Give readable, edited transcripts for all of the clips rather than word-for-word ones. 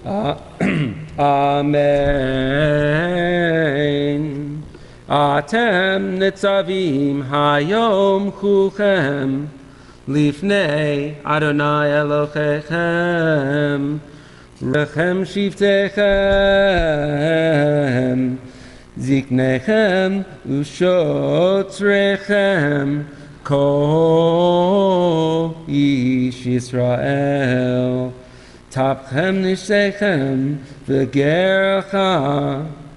Amen. Atem nitzavim hayom chulchem lifnei Adonai Elohechem rechem shiftechem ziknechem ushotrechem kol ish Yisrael tapchem nishechem v'gercha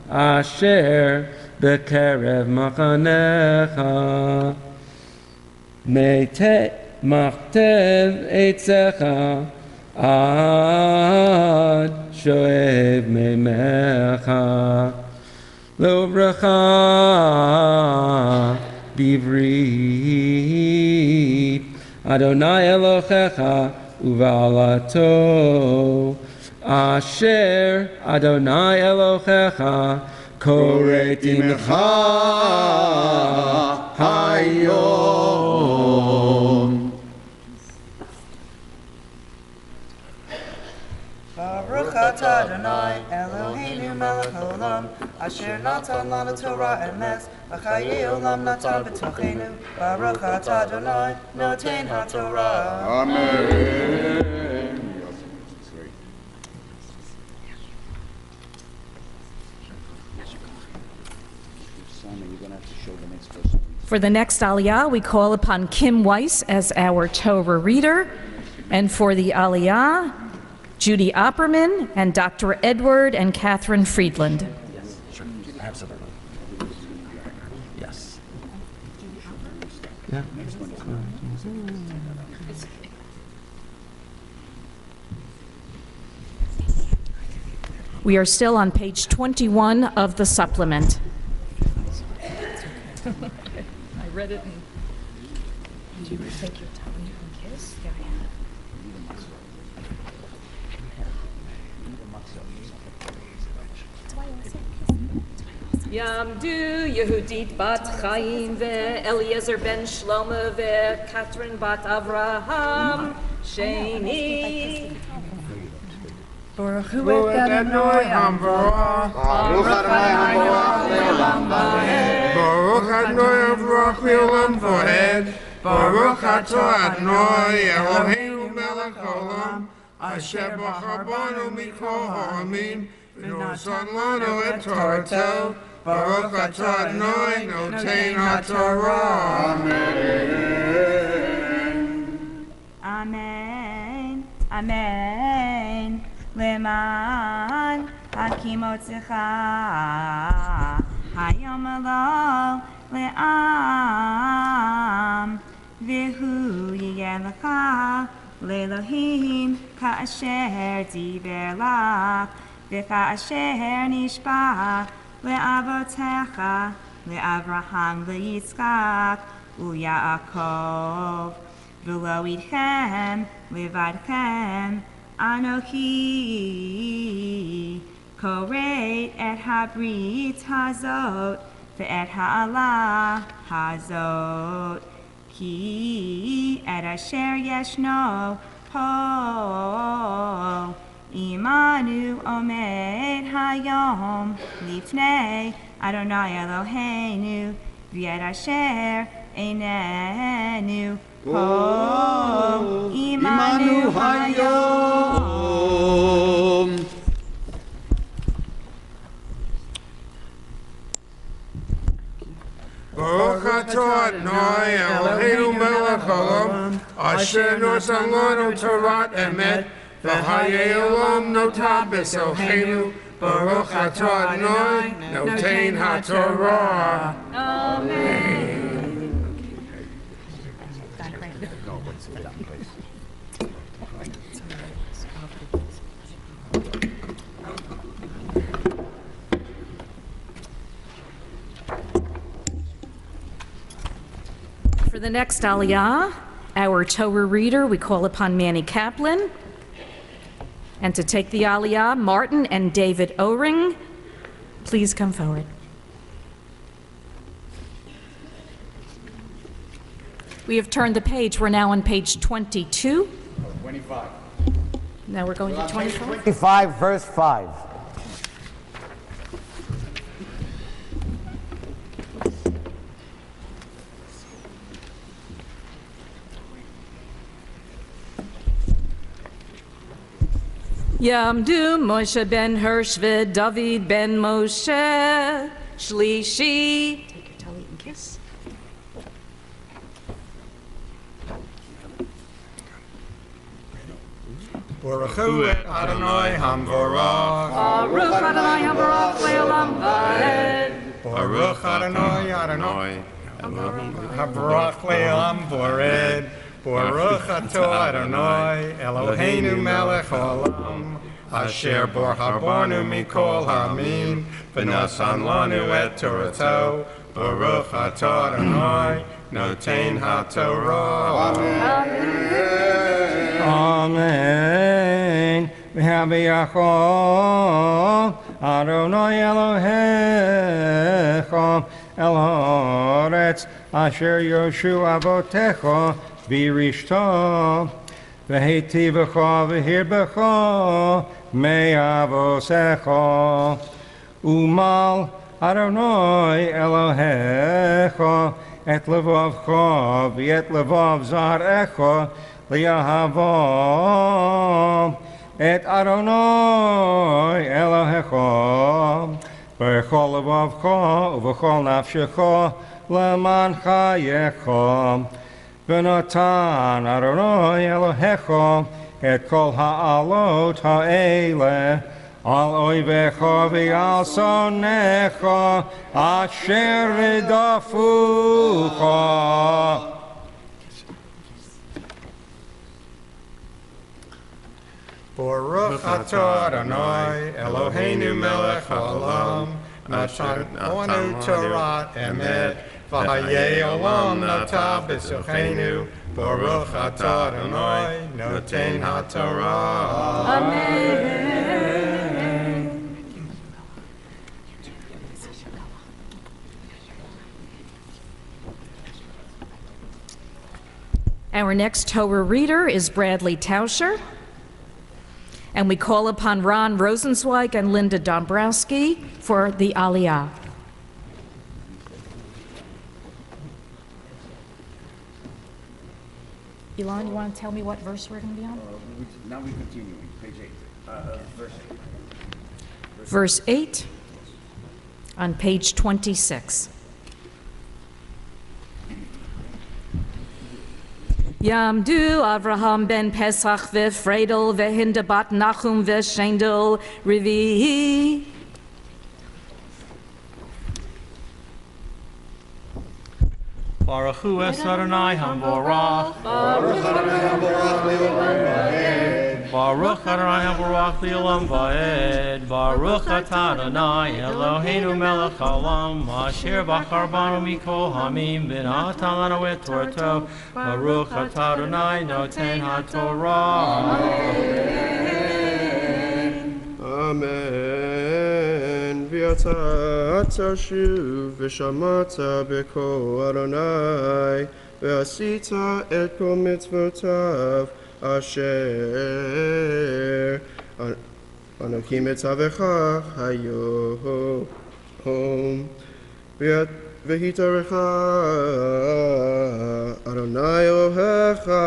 asher bekerev machanecha machtev etzecha ad shoev meimecha lo bracha bivrit Adonai Elohecha uvalato asher Adonai Elohecha koret imcha hayom. Baruch atah Adonai Eloheinu melech haolam asher natan lanu Torah emes v'chayei olam natan b'tochenu. Baruch atah Adonai noten haTorah. Amen. For the next Aliyah, we call upon Kim Weiss as our Torah reader, and for the Aliyah, Judy Opperman and Dr. Edward and Catherine Friedland. Yes, sure, absolutely. Yes. Yeah. We are still on page 21 of the supplement. I read it. Did you take your time and kiss? Yeah, Yamdu Yehudit bat Chaim Eliezer ben Shlomo Katrin bat Avraham Sheni. Baruch hu Adonai Hamvarah. Baruch Adonai Hamvarah le'olam va'ed. Baruch Adonai Hamvarah le'olam va'ed. Baruch atah Adonai Eloheinu melech haolam asher bachar banu mikol ha'amin v'nosan lanu et Torato. Baruch atah Adonai noten haTorah. Amen. Amen. Leman hakimotzecha hayom elo le'am v'hu yiyeh lecha le'elohim ka'asher diber lach v'ka'asher nishbach le'avotecha le'avraham le'yitzchak u'Yaakov v'lo idchem levadchem Anochi koreit et habrit hazot ve'et ha'alah hazot ki et asher yeshno ho imanu omed hayom lifnei Adonai Eloheinu v'et asher einenu ho imanu hayom. Baruch atah Adonai Eloheinu melech haolam asher nosan lanu Torah emet v'chayei olam notah b'sochenu. Baruch atah Adonai noten haTorah. Amen. For the next Aliyah, our Torah reader, we call upon Manny Kaplan. And to take the Aliyah, Martin and David O-Ring, please come forward. We have turned the page. We're now on page 22. 25. Now we're going to 25. 25, verse 5. Yamdu Moshe ben Hirsch David ben Moshe Shlishi. Take your talit and kiss. Baruch Hu et Adonai Hamvorach. Baruch Adonai Hamvorach Le'olam Vaed. Baruch Adonai Adonai Hamvorach Le'olam Vaed. Baruch Atah Adonai Eloheinu melech haolam. Asher bor habarnu mikol hamim. V'nasan lanu et Torato. Baruch Atah Adonai Noten HaTorah. Amen. V'haviachol Adonai Elohecha el haaretz asher yoshu avotecha v'rishta v'heitivecha v'hirbecha me'avosecha umal Adonai Elohecha et levavcha v'et levav zarecha li'ahavam et Adonai Elohecha v'chol levavcha uv'chol nafshecha leman chayecha v'natan Adonai Elohecha et kol ha'alot ha'eleh al oivecha v'al sonecha asher ridafucha. Baruch atah Adonai Eloheinu melech haolam natan lanu Torah emet v'hayei olam nata b'sochenu Baruch atah Adonai noten HaTorah. Amen. Our next Torah reader is Bradley Tauscher. And we call upon Ron Rosenzweig and Linda Dombrowski for the Aliyah. Elon, you want to tell me what verse we're going to be on? Now we continue, page 8, verse 8. Verse 8 on page 26. Yamdu Avraham ben Pesach v'Fredel v'Hinda bat Nachum v'Shendel Rivi. Baruch Hu es Adonai Hamvorach. Baruch Adonai Hamvorach Le'olam Vaed. Baruch Adonai Hamvorach Le'olam Vaed. Baruch Atah Adonai Eloheinu melech haolam asher bachar banu mikol hamim v'natan lanu et Torato. Baruch Atah Adonai noten HaTorah. Amen. V'yata tashuv v'shamata b'kol Adonai v'asita et kol mitzvotav asher anochi mitzavecha hayom v'hitarecha Adonai Elohecha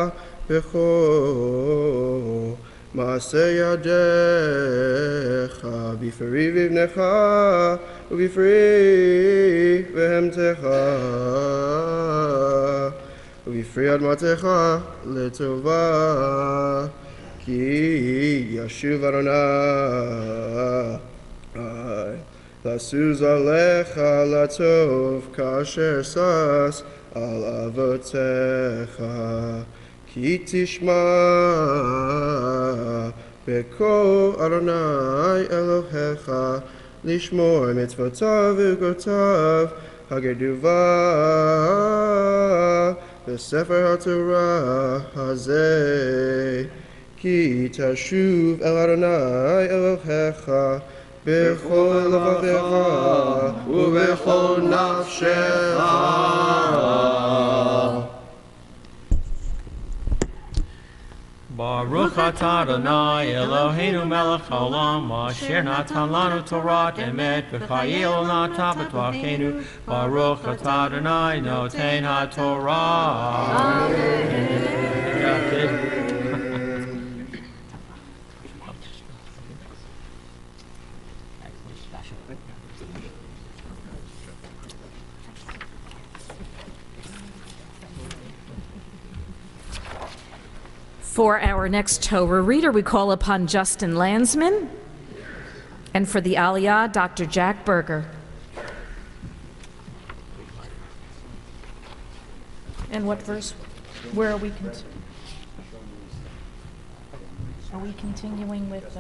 b'chol Maaseh yadecha b'fri v'ivnecha u'b'fri v'hemtecha u'b'fri admatecha letova ki yashuv Adonai lasuz alecha latov kasher sas al avotecha Ki tishma b'kol Adonai Elohecha lishmor mitzvotav u'gotav hageduva v'sefer haTorah hazeh ki tashuv el Adonai Elohecha b'chol levavecha u'b'chol nafshecha. Baruch Baruch atah Adonai Eloheinu melech haolam asher natan lanu Torah emet v'chayei olam natan b'toachenu Baruch atah Adonai noten haTorah. Amen. For our next Torah reader, we call upon Justin Landsman, and for the Aliyah, Dr. Jack Berger. And what verse? Where are we? Are we continuing with?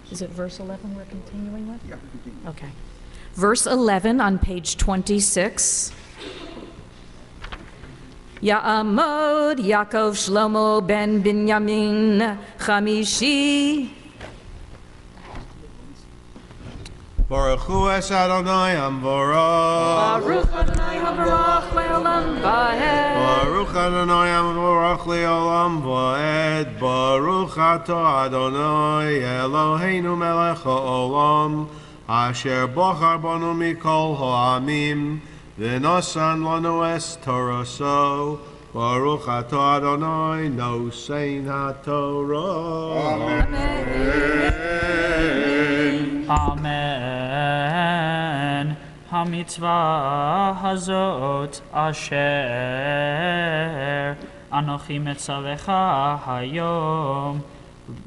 Is it verse 11 we're continuing with? Yeah. Okay. Verse 11 on page 26. Ya'amod Yaakov Shlomo ben Binyamin Chamishi. Baruch Hu es Adonai Hamvorach. Baruch Adonai Hamvorach le'olam va'ed. Baruch Adonai Hamvorach le'olam va'ed. Baruch atah Adonai Eloheinu melech ha'olam asher bochar banu mikol ha'amim v'nosan lanu es Toraso. Baruch atah Adonai nosein ha'Torah. Amen. Amen. Hamitzvah hazot asher anochi metzalecha hayom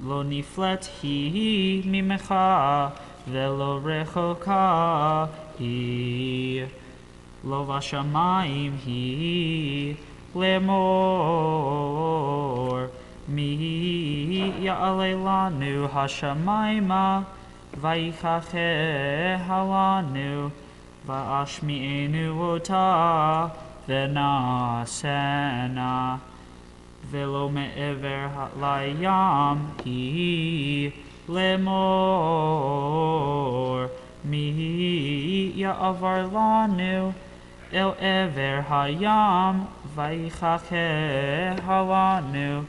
lo niflet hi mimecha velo rechoka hi lo vashamayim hi lemor mi ya'alei lanu hashamayma Vaychache halanu va'ashmi'enu ota v'nasena velo me'ever layam hi lemor mi ya'avar lanu el ever hayam vaychache halanu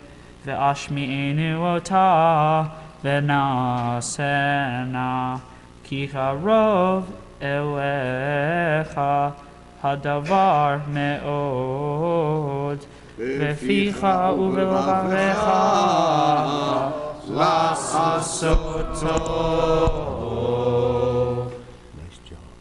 v'ashmi'enu ota V'nasena ki harov elecha hadavar me'od v'ficha u'v'lavarecha la'asoto. Nice job.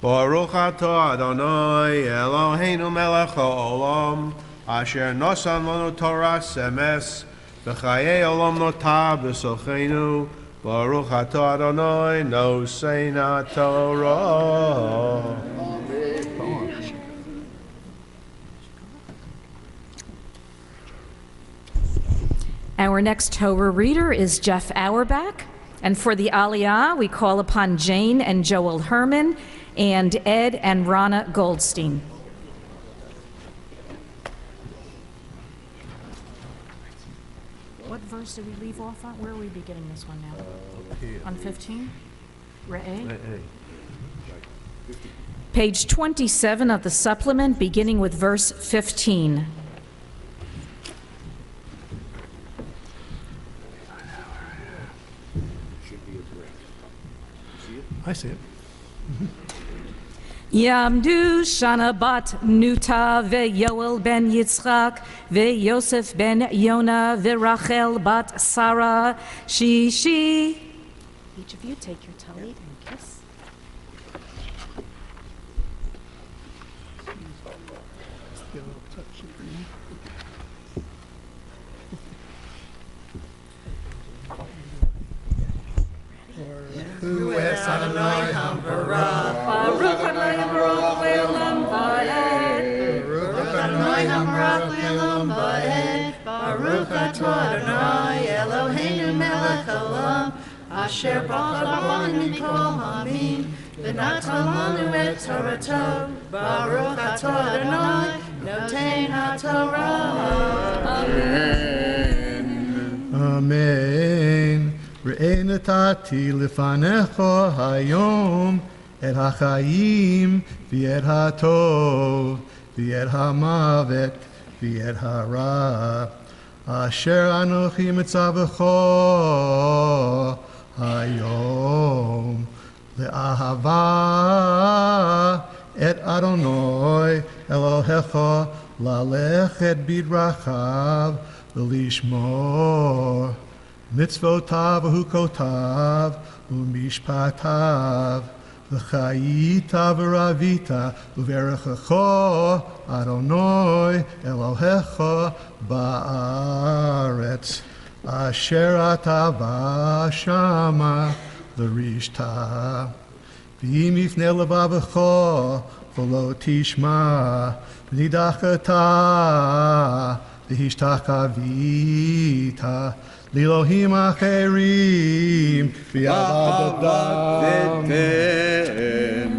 Baruch atah Adonai Eloheinu melech ha'olam asher nosan lanu Torah emes V'chayei olam notah b'sochenu Baruch atah Adonai nosein haTorah. Our next Torah reader is Jeff Auerbach, and for the Aliyah, we call upon Jane and Joel Herman and Ed and Rana Goldstein. What verse did we leave off on? Where are we beginning this one now? On 15? Re'eh? Page 27 of the supplement, beginning with verse 15. I see it. Yamdu Shana bat Nuta veYoel ben Yitzchak veYosef ben Yona veRachel bat Sarah Shishi. Each of you take your talit and kiss. Who es Adonai Hamvorach. Baruch Adonai Hamvorach le'olam va'ed. Baruch Adonai Hamvorach le'olam va'ed. Baruch atah Adonai Eloheinu melech haolam asher bachar banu mikol ha'amim v'natan lanu et Torato. Baruch atah Adonai noten haTorah. Amen. Amen. Re'eh natati lefanecha hayom et hachayim v'et hatov v'et hamavet v'et hara. Asher anochi mitzavecho hayom le'ahava et Adonai Elohecha lalechet bidrachav v'lishmor mitzvotav v'hukotav u'mishpatav v'chayita v'ravita u'verechecho Adonai Elohecha ba'aretz asher atava shama l'rishta v'im yifnei levavecho v'lo tishma v'nidachata v'hishtachavita Lilohim acherim v'yavadadam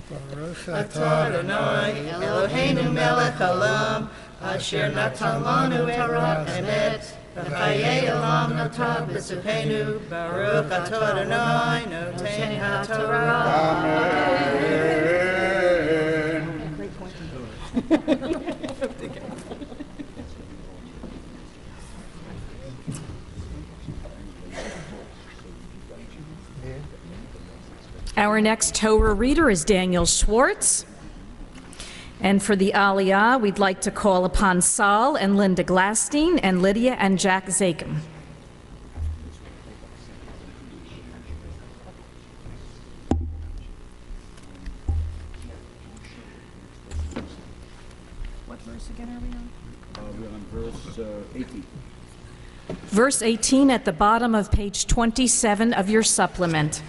Baruch atah Adonai Eloheinu melech haolam asher natan lanu Torah emet v'chayei olam natan b'suchenu Baruch atah Adonai noten haTorah. Our next Torah reader is Daniel Schwartz. And for the Aliyah, we'd like to call upon Saul and Linda Glastein and Lydia and Jack Zakem. What verse again are we on? We're on verse 18. Verse 18 at the bottom of page 27 of your supplement.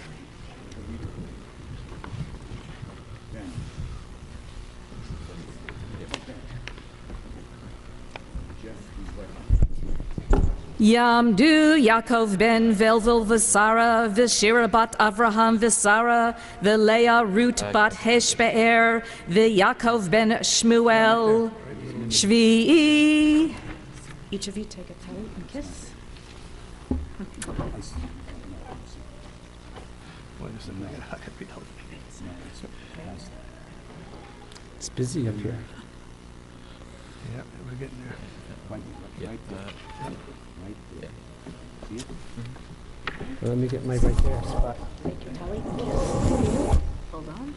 Yamdu Yaakov ben Velvel v'Sara v'Shira bat Avraham v'Sara v'Leah Ruth bat Heshbe'er v'Yaakov ben Shmuel Shvi'i. Each of you take a toe and kiss. It's busy up here. Yep, we're getting there. Let me get my right there spot. Hold on.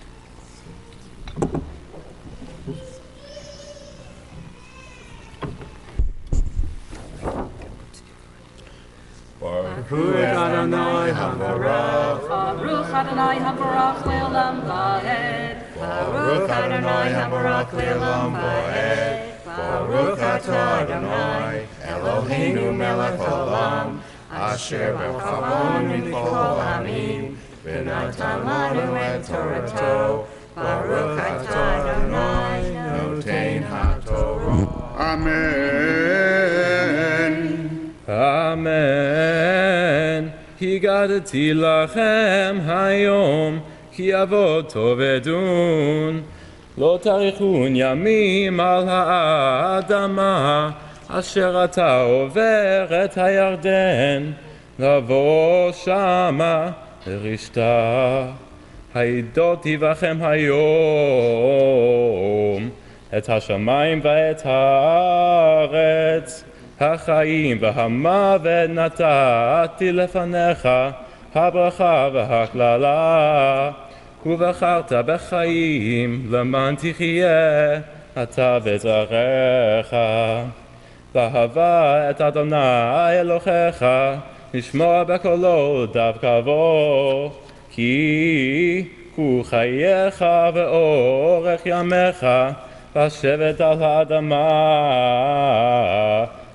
Baruch Adonai Habarach. Baruch Adonai Habarach le'olam va'ed. Baruch Adonai Habarach le'olam va'ed. Baruch atah Adonai Eloheinu melech haolam asher b'chavon mikol hamim v'natan lanu et Torato. Baruch atah Adonai noten haTorah. Amen. Amen. Higadati lachem hayom ki avot tovedun. Lo tarichun yamim al ha'adama asher ata over et hayarden lavo shama rishta haidoti vachem hayom et hashamayim va'et haaretz החיים והמוות נתתי לפניך, הברכה והקללה, ובחרת בחיים למען תחיה אתה וזרעך. ואהבה את אדוני אלוהיך, לשמוע בקולו דווקא בו, כי הוא חייך ואורך ימיך, לשבת על האדמה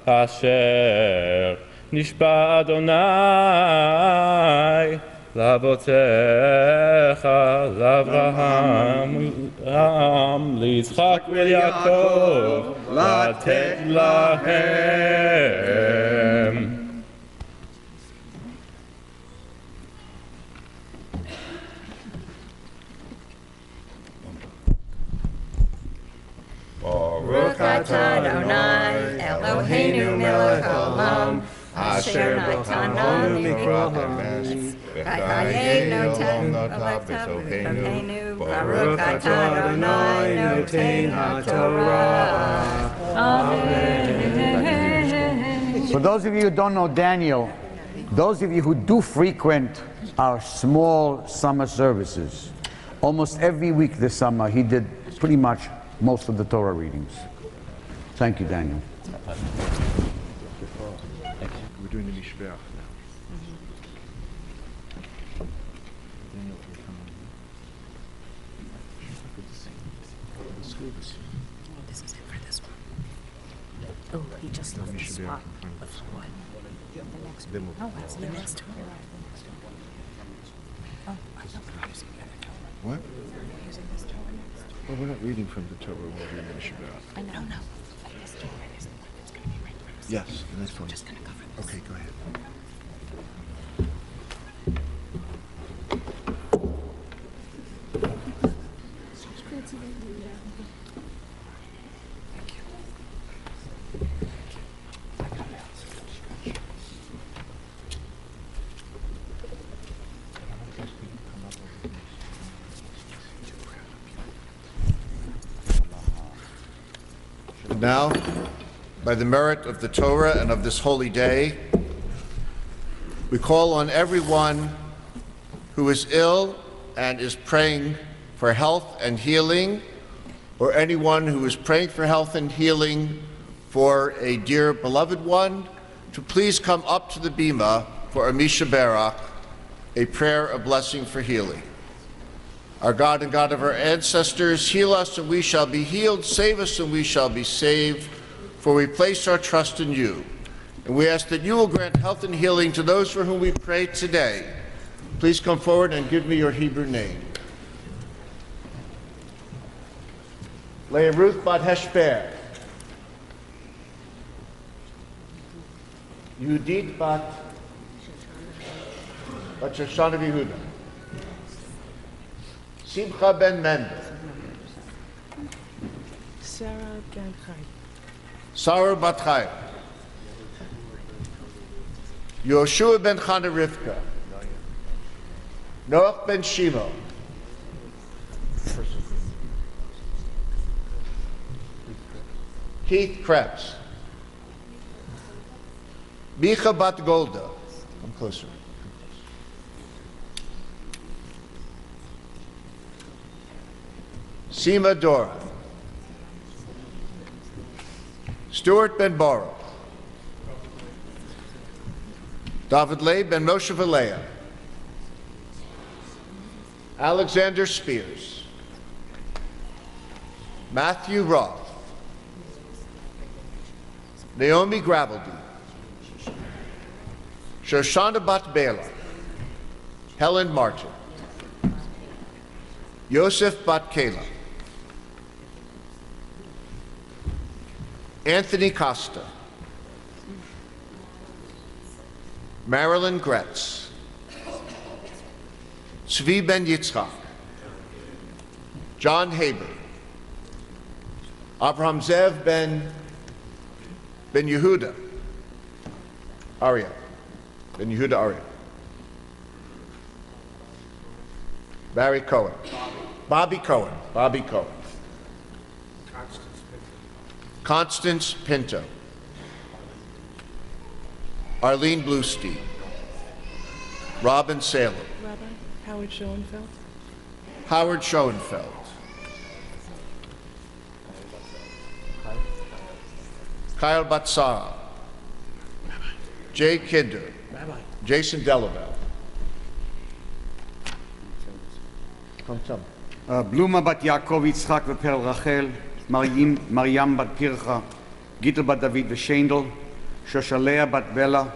אשר נשבע אדוני לאבותיך, לאברהם, ליצחק וליעקב, לתת להם. Baruch atah Adonai Eloheinu melech haolam Asher b'chanonu mikol hames, v'chayenu olam b'tochenu, Baruch atah Adonai noten haTorah. Amen. For those of you who don't know Daniel, those of you who do frequent our small summer services, almost every week this summer he did pretty much most of the Torah readings. Thank you, Daniel. We're doing the Mishbeach now. This is it for this one. Oh, he just left the spot. What? The next one. Oh, that's the next one. Oh, I thought we were using the other Torah. What? We're using this Torah next. Well, we're not reading from the Torah, we're reading the Mishbeach. I know. No. But this Torah is the one that's going to be right for us. Yes, and that's fine. We're just going to cover this. Okay, go ahead. Now, by the merit of the Torah and of this holy day, we call on everyone who is ill and is praying for health and healing, or anyone who is praying for health and healing for a dear beloved one, to please come up to the bima for a Mishaberach, a prayer of blessing for healing. Our God and God of our ancestors, heal us and we shall be healed, save us and we shall be saved, for we place our trust in you. And we ask that you will grant health and healing to those for whom we pray today. Please come forward and give me your Hebrew name. Leah Ruth Bat Heshper. Yehudit Bat Shoshana Yehuda. Simcha ben Mendel. Sarah ben Chai. Sarah bat Chai. Yoshua ben Chana Rivka. Noach ben Shimo. Keith Krebs. Micha bat Golda. Come closer. Sima Dora. Stuart Ben Baruch. David Leib Ben Moshe Valea. Alexander Spears. Matthew Roth. Naomi Graveldy. Shoshana Bat Bela. Helen Martin. Yosef Bat Kela. Anthony Costa. Marilyn Gretz. Tzvi Ben Yitzchak. John Haber. Abraham Zev Ben Yehuda. Arya. Ben Yehuda Arya. Barry Cohen. Bobby Cohen. Bobby Cohen. Constance Pinto. Arlene Bluestein. Robin Salem. Rabbi Howard Schoenfeld. Howard Schoenfeld. Kyle Batsara. Jay Kinder. Jason Delavelle. Come tell me. Bluma bat Yaakov, Yitzchak v'Perl Rachel, Mariam bat Pircha, Gittel bat David v'Shendel, Shoshalea bat Bela,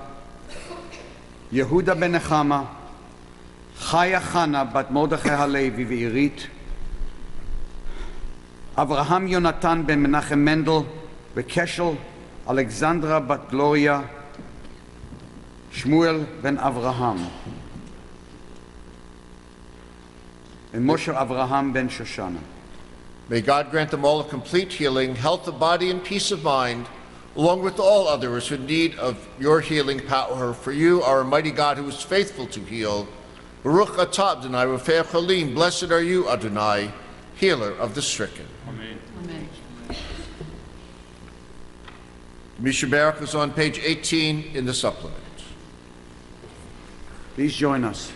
Yehuda ben Nechama, Chaya Chana bat Mordechai Halevi v'Irit, Avraham Yonatan ben Menachem Mendel v'Keshel, Alexandra bat Gloria, Shmuel ben Avraham, and Moshe Avraham ben Shoshana. May God grant them all a complete healing, health of body, and peace of mind, along with all others in need of your healing power. For you are a mighty God who is faithful to heal. Baruch atah Adonai Rofei Cholim. Blessed are you, Adonai, healer of the stricken. Amen. Amen. Mishnah Baruch is on page 18 in the supplement. Please join us.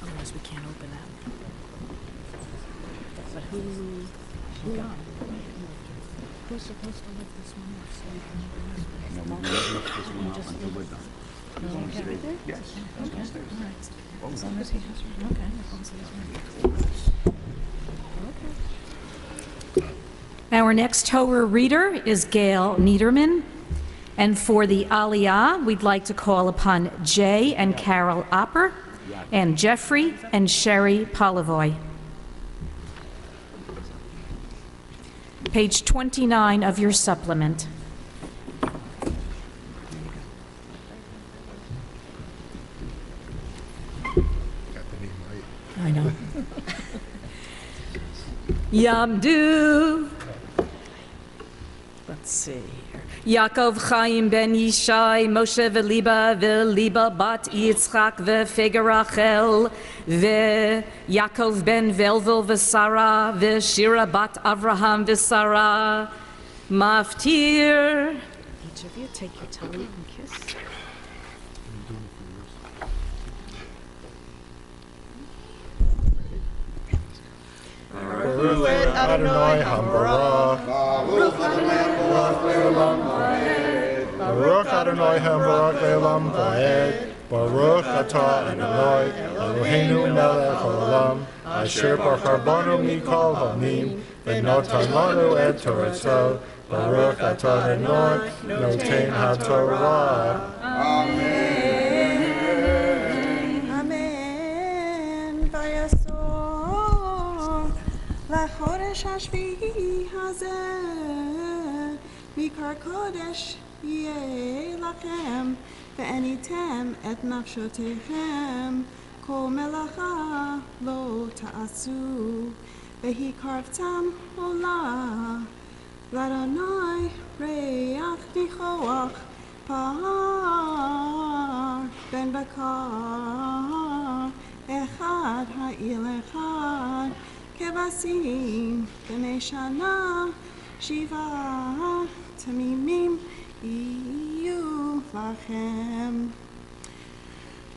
Otherwise, we can't open that. But who's supposed to lift this one up so we can open this one? No, we won't lift this one up until we're done. No, okay. Right there? Yes. Okay, all right. As long as he has, okay, as long as he has okay. Our next Torah reader is Gail Niederman. And for the Aliyah, we'd like to call upon Jay and Carol Opper, and Jeffrey and Sherry Polivoy. Page 29 of your supplement. I know. Yamdu. Let's see here. Yaakov Chaim ben Yishai, Moshe v'Liba bat Yitzchak v'Fega Rachel, v'Yaakov ben Velvel v'Sara, v'Shira bat Avraham v'Sara, Maftir. Each of you take your tongue and kiss. Baruch Adonai HaMbarach. Baruch Adonai HaMbarach Le'olam Va'ed. Baruch Atah Adonai Eloheinu Melech Haolam Asher Bachar Banu Mikol Hamim V'Natan Lanu Et Torato. Baruch Atah Adonai Noten HaTorah. לחודש השביעי הזה, מקר קודש יהיה לכם, ועניתם את נפשותיכם, כל מלאכה לא תעשו, והקרבתם עולה, לאדוני ריח ניחוח, פר בן בקר, אחד האיל אחד, כבשים בני שנה Shiva Tamimim Iyu Lachem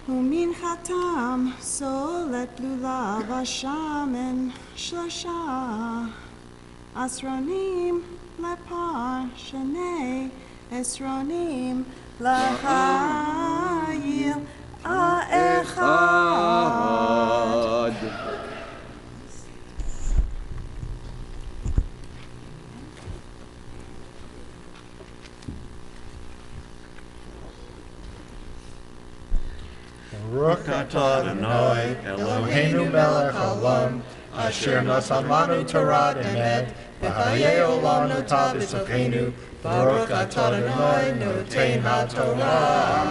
Umin Chatam Solet Lulav Hashamen Shlosha Asronim Lepar Shanei Esronim Lahayil Echad. Baruch atah Adonai, Eloheinu melech haolam, asher nasan lanu Torah emet, v'hayei olam notah b'tzachenu, Baruch atah Adonai, notein haTorah.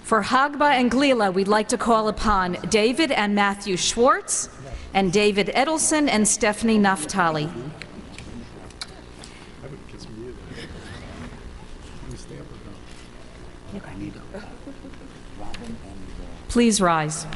For Hagba and Glila, we'd like to call upon David and Matthew Schwartz, and David Edelson and Stephanie Naftali. Please rise.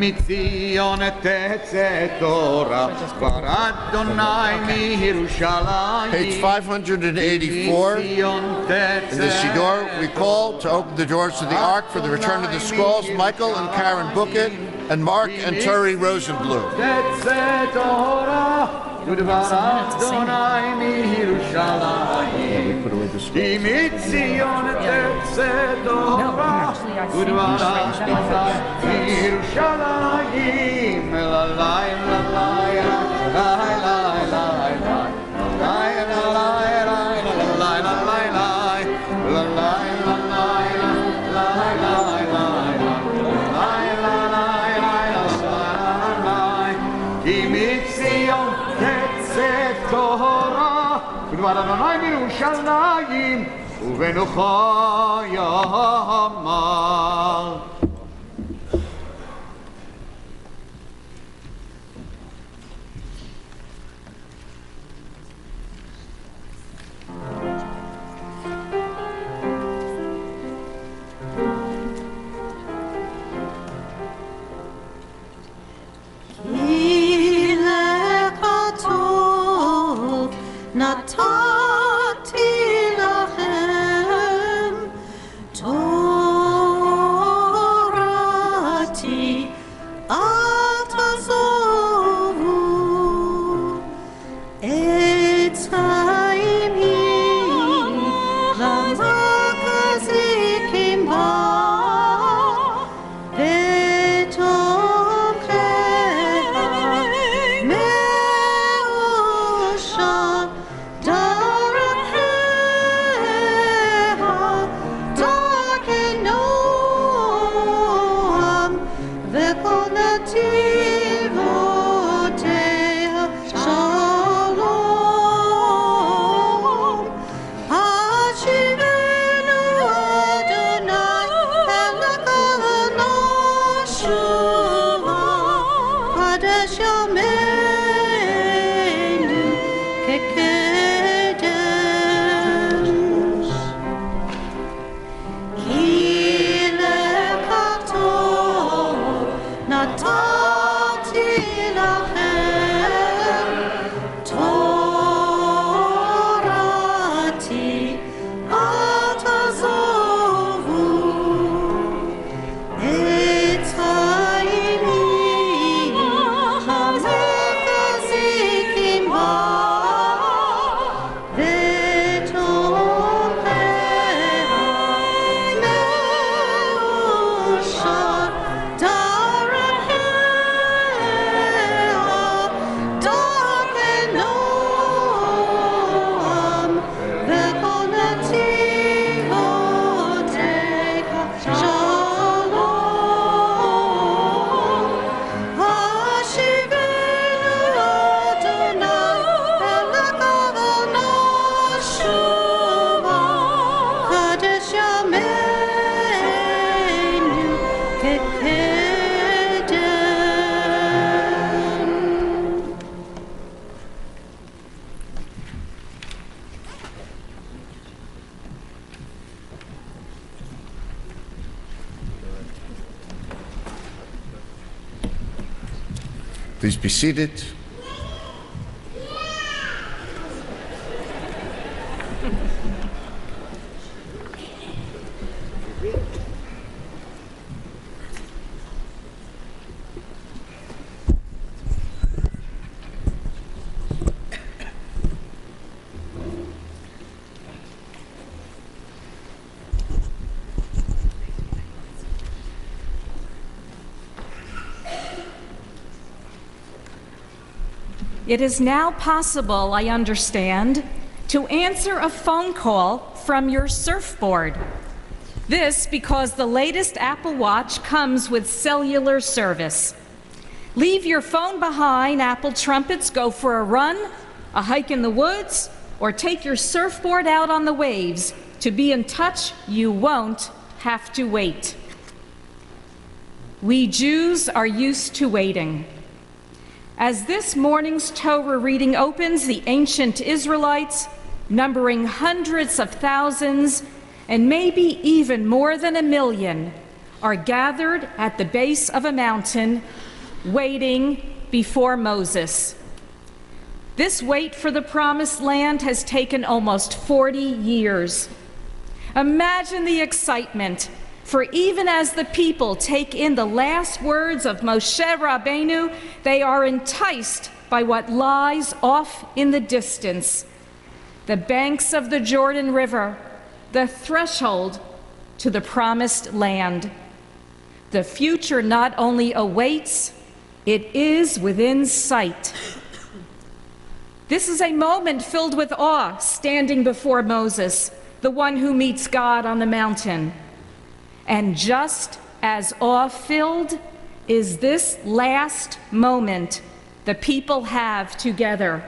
מציון תצא תורה, כבר אדוני מירושלים. Page 584 in the Siddur, we call to open the doors to the Ark for the return of the Squalls, Michael and Karen Bucket, and Mark and Terry Rosenblum. תצא תורה, ודבר אדוני מירושלים. כי מציון תצא תורה, ודבר אדוני מירושלים. כי מציון תצא תורה, ודבר אדוני מירושלים, ובנוחה יאמר. נתתי לכם תורתי, אל תעזובו את חיימי, למחזיקים בה בתומכם מאושר. Hey Please be seated. It is now possible, I understand, to answer a phone call from your surfboard. This because the latest Apple Watch comes with cellular service. Leave your phone behind, Apple trumpets, go for a run, a hike in the woods, or take your surfboard out on the waves. To be in touch, you won't have to wait. We Jews are used to waiting. As this morning's Torah reading opens, the ancient Israelites, numbering hundreds of thousands and maybe even more than 1 million, are gathered at the base of a mountain, waiting before Moses. This wait for the promised land has taken almost 40 years. Imagine the excitement. For even as the people take in the last words of Moshe Rabbeinu, they are enticed by what lies off in the distance. The banks of the Jordan River, the threshold to the promised land. The future not only awaits, it is within sight. This is a moment filled with awe, standing before Moses, the one who meets God on the mountain. And just as awe-filled is this last moment the people have together.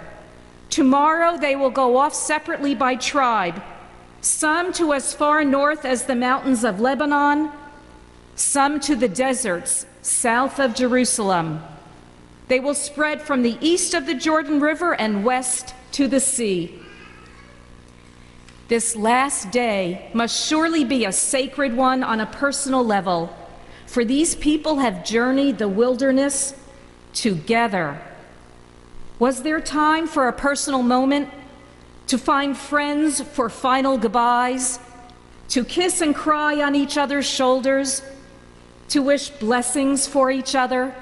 Tomorrow they will go off separately by tribe, some to as far north as the mountains of Lebanon, some to the deserts south of Jerusalem. They will spread from the east of the Jordan River and west to the sea. This last day must surely be a sacred one on a personal level, for these people have journeyed the wilderness together. Was there time for a personal moment, to find friends for final goodbyes, to kiss and cry on each other's shoulders, to wish blessings for each other?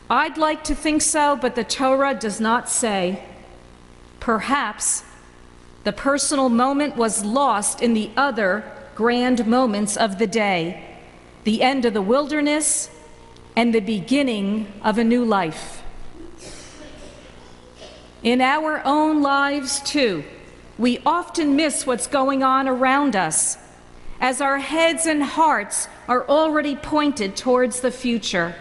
I'd like to think so, but the Torah does not say. Perhaps the personal moment was lost in the other grand moments of the day, the end of the wilderness and the beginning of a new life. In our own lives, too, we often miss what's going on around us, as our heads and hearts are already pointed towards the future.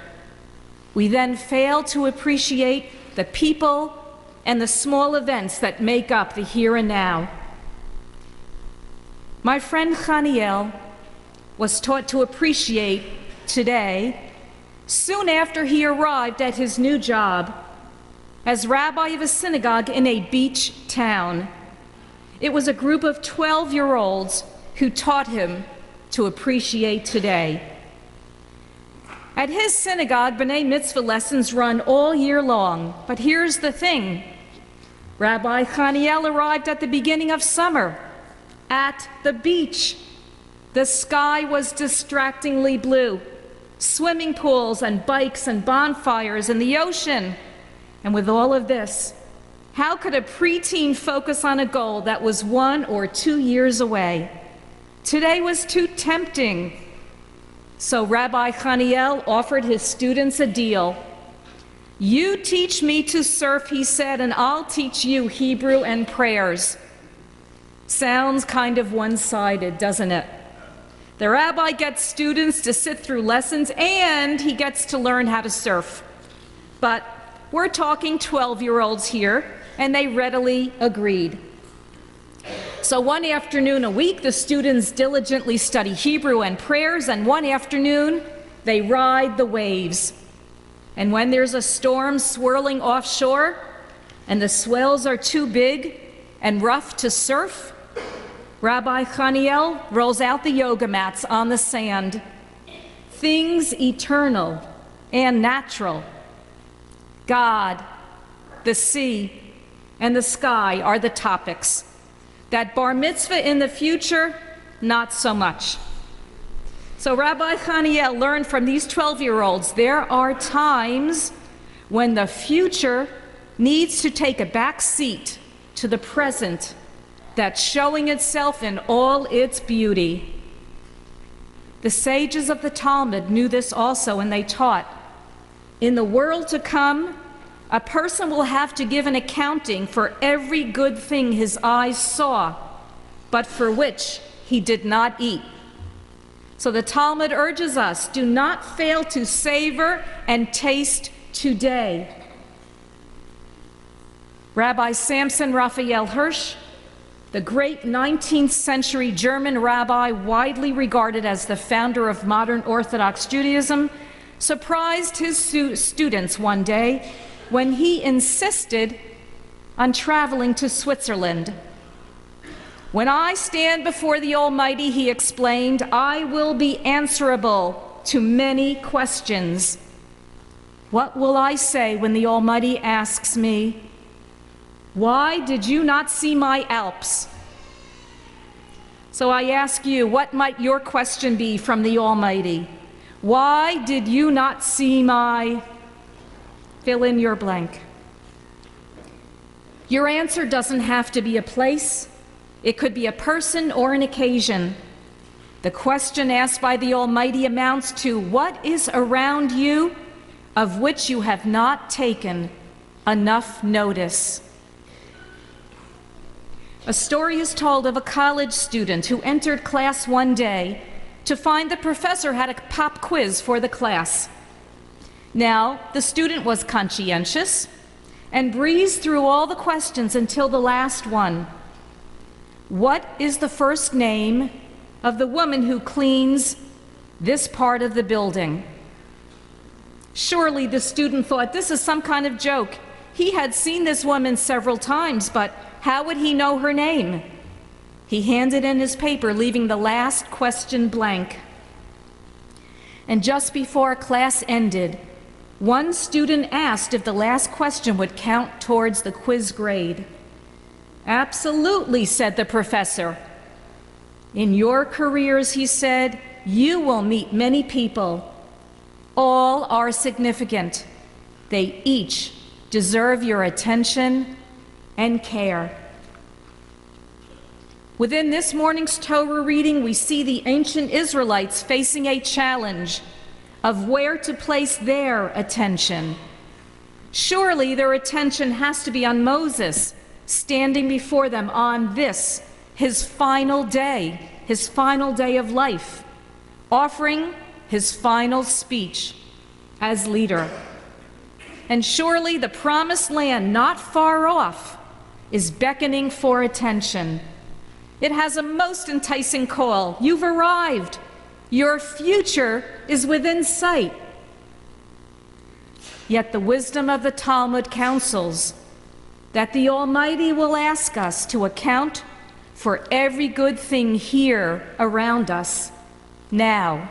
We then fail to appreciate the people and the small events that make up the here and now. My friend Chaniel was taught to appreciate today, soon after he arrived at his new job as rabbi of a synagogue in a beach town. It was a group of 12-year-olds who taught him to appreciate today. At his synagogue, B'nai Mitzvah lessons run all year long, but here's the thing. Rabbi Chaniel arrived at the beginning of summer, at the beach. The sky was distractingly blue, swimming pools and bikes and bonfires in the ocean. And with all of this, how could a preteen focus on a goal that was 1 or 2 years away? Today was too tempting. So Rabbi Chaniel offered his students a deal. You teach me to surf, he said, and I'll teach you Hebrew and prayers. Sounds kind of one-sided, doesn't it? The rabbi gets students to sit through lessons and he gets to learn how to surf. But we're talking 12-year-olds here, and they readily agreed. So one afternoon a week, the students diligently study Hebrew and prayers, and one afternoon they ride the waves. And when there's a storm swirling offshore and the swells are too big and rough to surf, Rabbi Chaniel rolls out the yoga mats on the sand. Things eternal and natural, God, the sea, and the sky are the topics. That bar mitzvah in the future, not so much. So Rabbi Chaniel learned from these 12-year-olds there are times when the future needs to take a back seat to the present that's showing itself in all its beauty. The sages of the Talmud knew this also, and they taught, in the world to come, a person will have to give an accounting for every good thing his eyes saw, but for which he did not eat. So the Talmud urges us, do not fail to savor and taste today. Rabbi Samson Raphael Hirsch, the great 19th century German rabbi, widely regarded as the founder of modern Orthodox Judaism, surprised his students one day when he insisted on traveling to Switzerland. When I stand before the Almighty, he explained, I will be answerable to many questions. What will I say when the Almighty asks me, why did you not see my Alps? So I ask you, what might your question be from the Almighty? Why did you not see my... Fill in your blank. Your answer doesn't have to be a place. It could be a person or an occasion. The question asked by the Almighty amounts to what is around you of which you have not taken enough notice. A story is told of a college student who entered class one day to find the professor had a pop quiz for the class. Now, the student was conscientious and breezed through all the questions until the last one. What is the first name of the woman who cleans this part of the building? Surely the student thought this is some kind of joke. He had seen this woman several times, but how would he know her name? He handed in his paper, leaving the last question blank. And just before class ended, one student asked if the last question would count towards the quiz grade. Absolutely, said the professor. In your careers, he said, you will meet many people. All are significant. They each deserve your attention and care. Within this morning's Torah reading, we see the ancient Israelites facing a challenge of where to place their attention. Surely their attention has to be on Moses, standing before them on this, his final day of life, offering his final speech as leader. And surely the promised land, not far off, is beckoning for attention. It has a most enticing call. You've arrived. Your future is within sight. Yet the wisdom of the Talmud counsels that the Almighty will ask us to account for every good thing here around us now.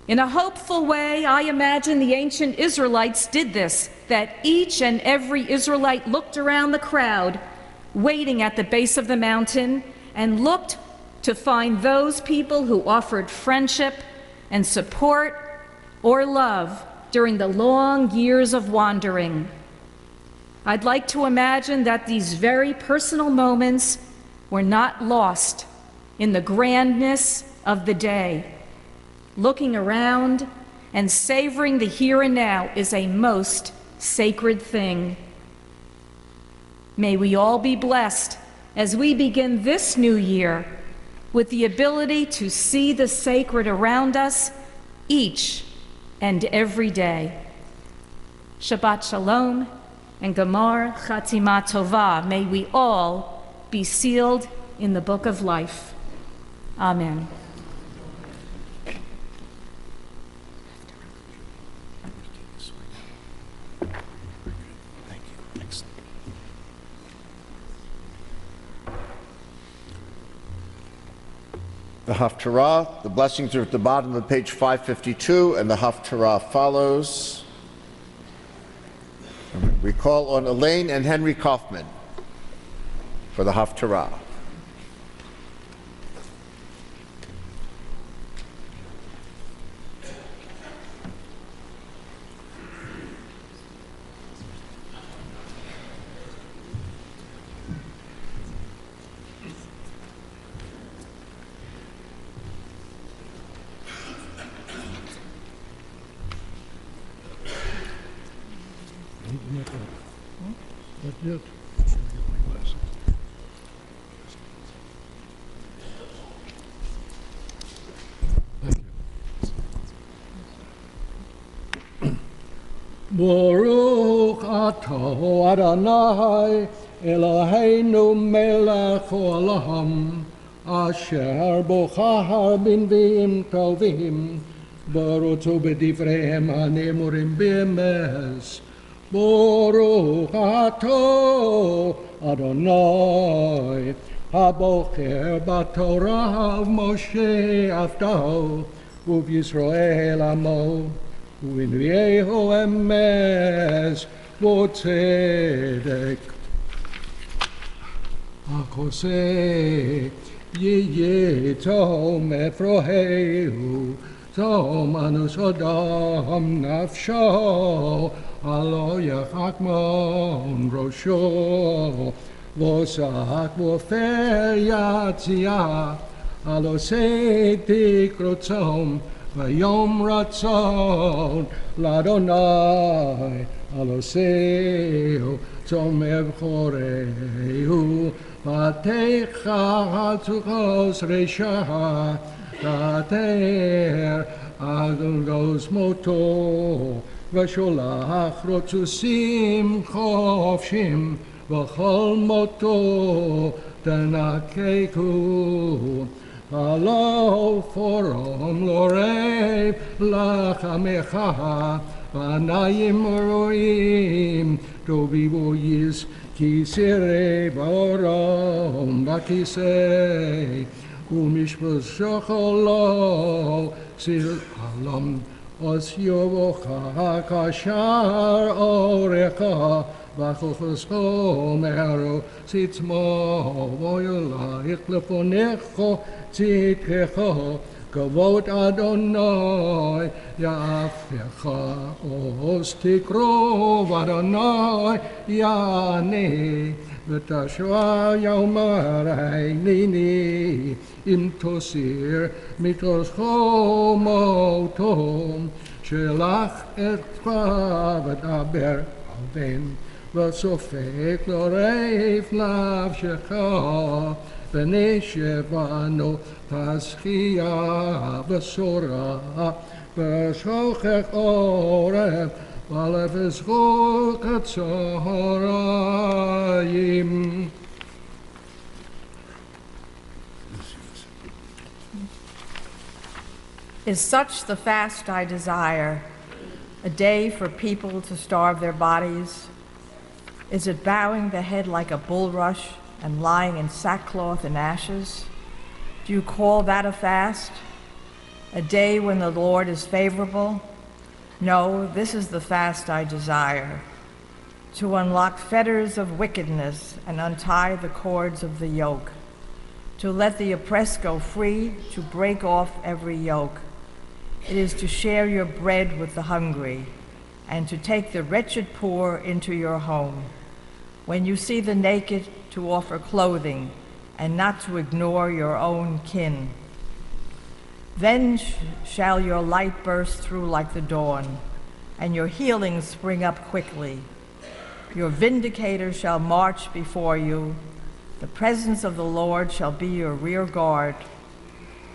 In a hopeful way, I imagine the ancient Israelites did this, that each and every Israelite looked around the crowd, waiting at the base of the mountain, and looked to find those people who offered friendship and support or love during the long years of wandering. I'd like to imagine that these very personal moments were not lost in the grandness of the day. Looking around and savoring the here and now is a most sacred thing. May we all be blessed as we begin this new year with the ability to see the sacred around us each and every day. Shabbat Shalom and Gamar Chatima Tova. May we all be sealed in the book of life. Amen. The Haftarah, the blessings are at the bottom of page 552, and the Haftarah follows. We call on Elaine and Henry Kaufman for the Haftarah. Baruch atah Adonai Eloheinu melech haolam asher bochar b'nviim tovim baruchu b'divreihem hanemurim b'emes Baruch atah Adonai habocher b'torah Moshe avtahu u'Yisrael amo U'invieho emes v'tzedek Akose yiye tom efrohehu tom anus adam nafsho alo yachakmon rosho v'sak v'ofer yatzia alo sedik rotzom Vayom ratzon l'Adonai aloseu tzom evchorehu v'techa tzukos reisha v'ter adongos moto v'sholach rotzusim chofshim v'chol moto tenakeku Alo forom lorei lachamecha v'anayim roim tovivo yis kisirei baorom v'kisei umishpos shocholo sil alam os yovocha kashar orecha v'chochos homero sitzmo voyolaich lefonecho tzitkecho kavod Adonai yafecha os tikrov Adonai yani v'tashva yomarei nini im tosir mitos chomotom shelach etcha v'daber alven v'sofek loreif nafshecha v'neshevano paschia v'sora v'shochech oreb v'lefeschok atzoharayim. Is such the fast I desire, a day for people to starve their bodies? Is it bowing the head like a bulrush and lying in sackcloth and ashes? Do you call that a fast? A day when the Lord is favorable? No, this is the fast I desire, to unlock fetters of wickedness and untie the cords of the yoke, to let the oppressed go free, to break off every yoke. It is to share your bread with the hungry and to take the wretched poor into your home. When you see the naked, to offer clothing and not to ignore your own kin. Then shall your light burst through like the dawn, and your healing spring up quickly. Your vindicator shall march before you. The presence of the Lord shall be your rear guard.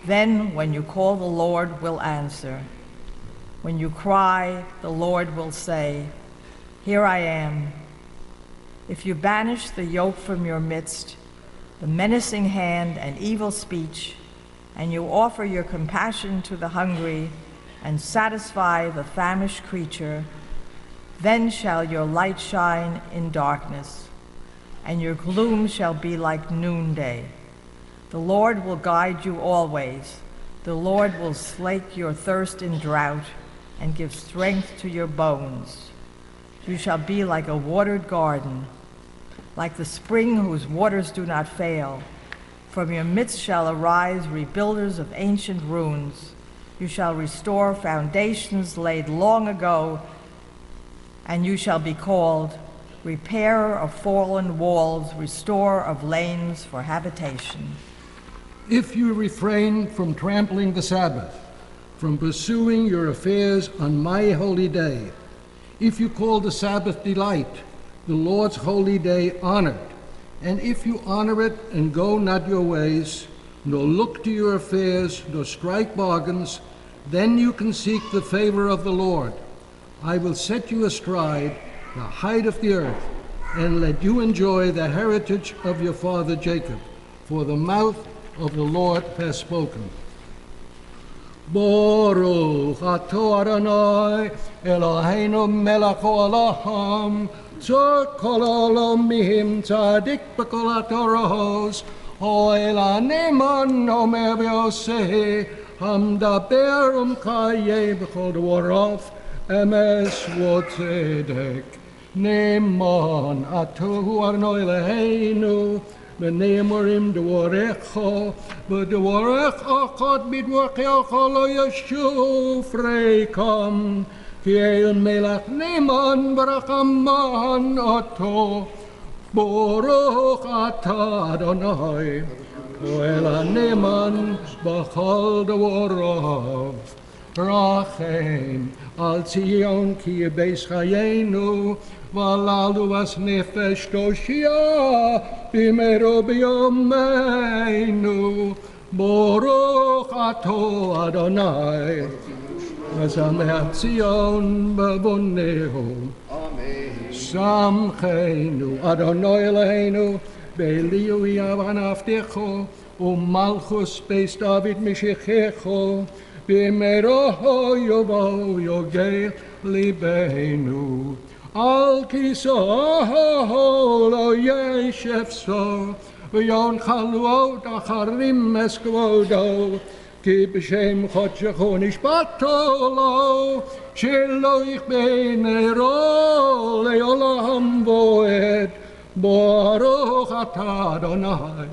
Then, when you call, the Lord will answer. When you cry, the Lord will say, "Here I am." If you banish the yoke from your midst, the menacing hand and evil speech, and you offer your compassion to the hungry and satisfy the famished creature, then shall your light shine in darkness, and your gloom shall be like noonday. The Lord will guide you always. The Lord will slake your thirst in drought and give strength to your bones. You shall be like a watered garden, like the spring whose waters do not fail. From your midst shall arise rebuilders of ancient ruins. You shall restore foundations laid long ago, and you shall be called repairer of fallen walls, restorer of lanes for habitation. If you refrain from trampling the Sabbath, from pursuing your affairs on my holy day, if you call the Sabbath delight, the Lord's holy day honored, and if you honor it and go not your ways, nor look to your affairs, nor strike bargains, then you can seek the favor of the Lord. I will set you astride the height of the earth, and let you enjoy the heritage of your father Jacob, for the mouth of the Lord has spoken. Baruch atah Adonai Eloheinu melech haolam tzor kol olamim tzadik b'kol hatoros hoel haneman omer v'yoseh hamdaber umkayeh b'kol dvarav emes v'tzedek neman atuhu Adonai Eloheinu B'ne'emorim dvorecha, b'dvorecha chad b'dvorecha lo yeshuv reikam, ki ein melech neman b'rachaman ato, Baruch atah Adonai, Oel haneman b'chol dvorav. Rachem al Tzion ki beis chayenu, Valalu vas nefesh toshia bimero biyomeinu Baruch atah Adonai V'samech Tzion b'bonehu Samcheinu Adonai Eloheinu Be'eliu yavan avtecho U'malchus beis David mishichecho Bimero yobo yogel libeinu Al kiso lo yeshev so V'yon chalvot acharim es kvodo Ki b'shem chodshechon ishbato lo Shelo ich b'nero le'olam voed Baruch atah Adonai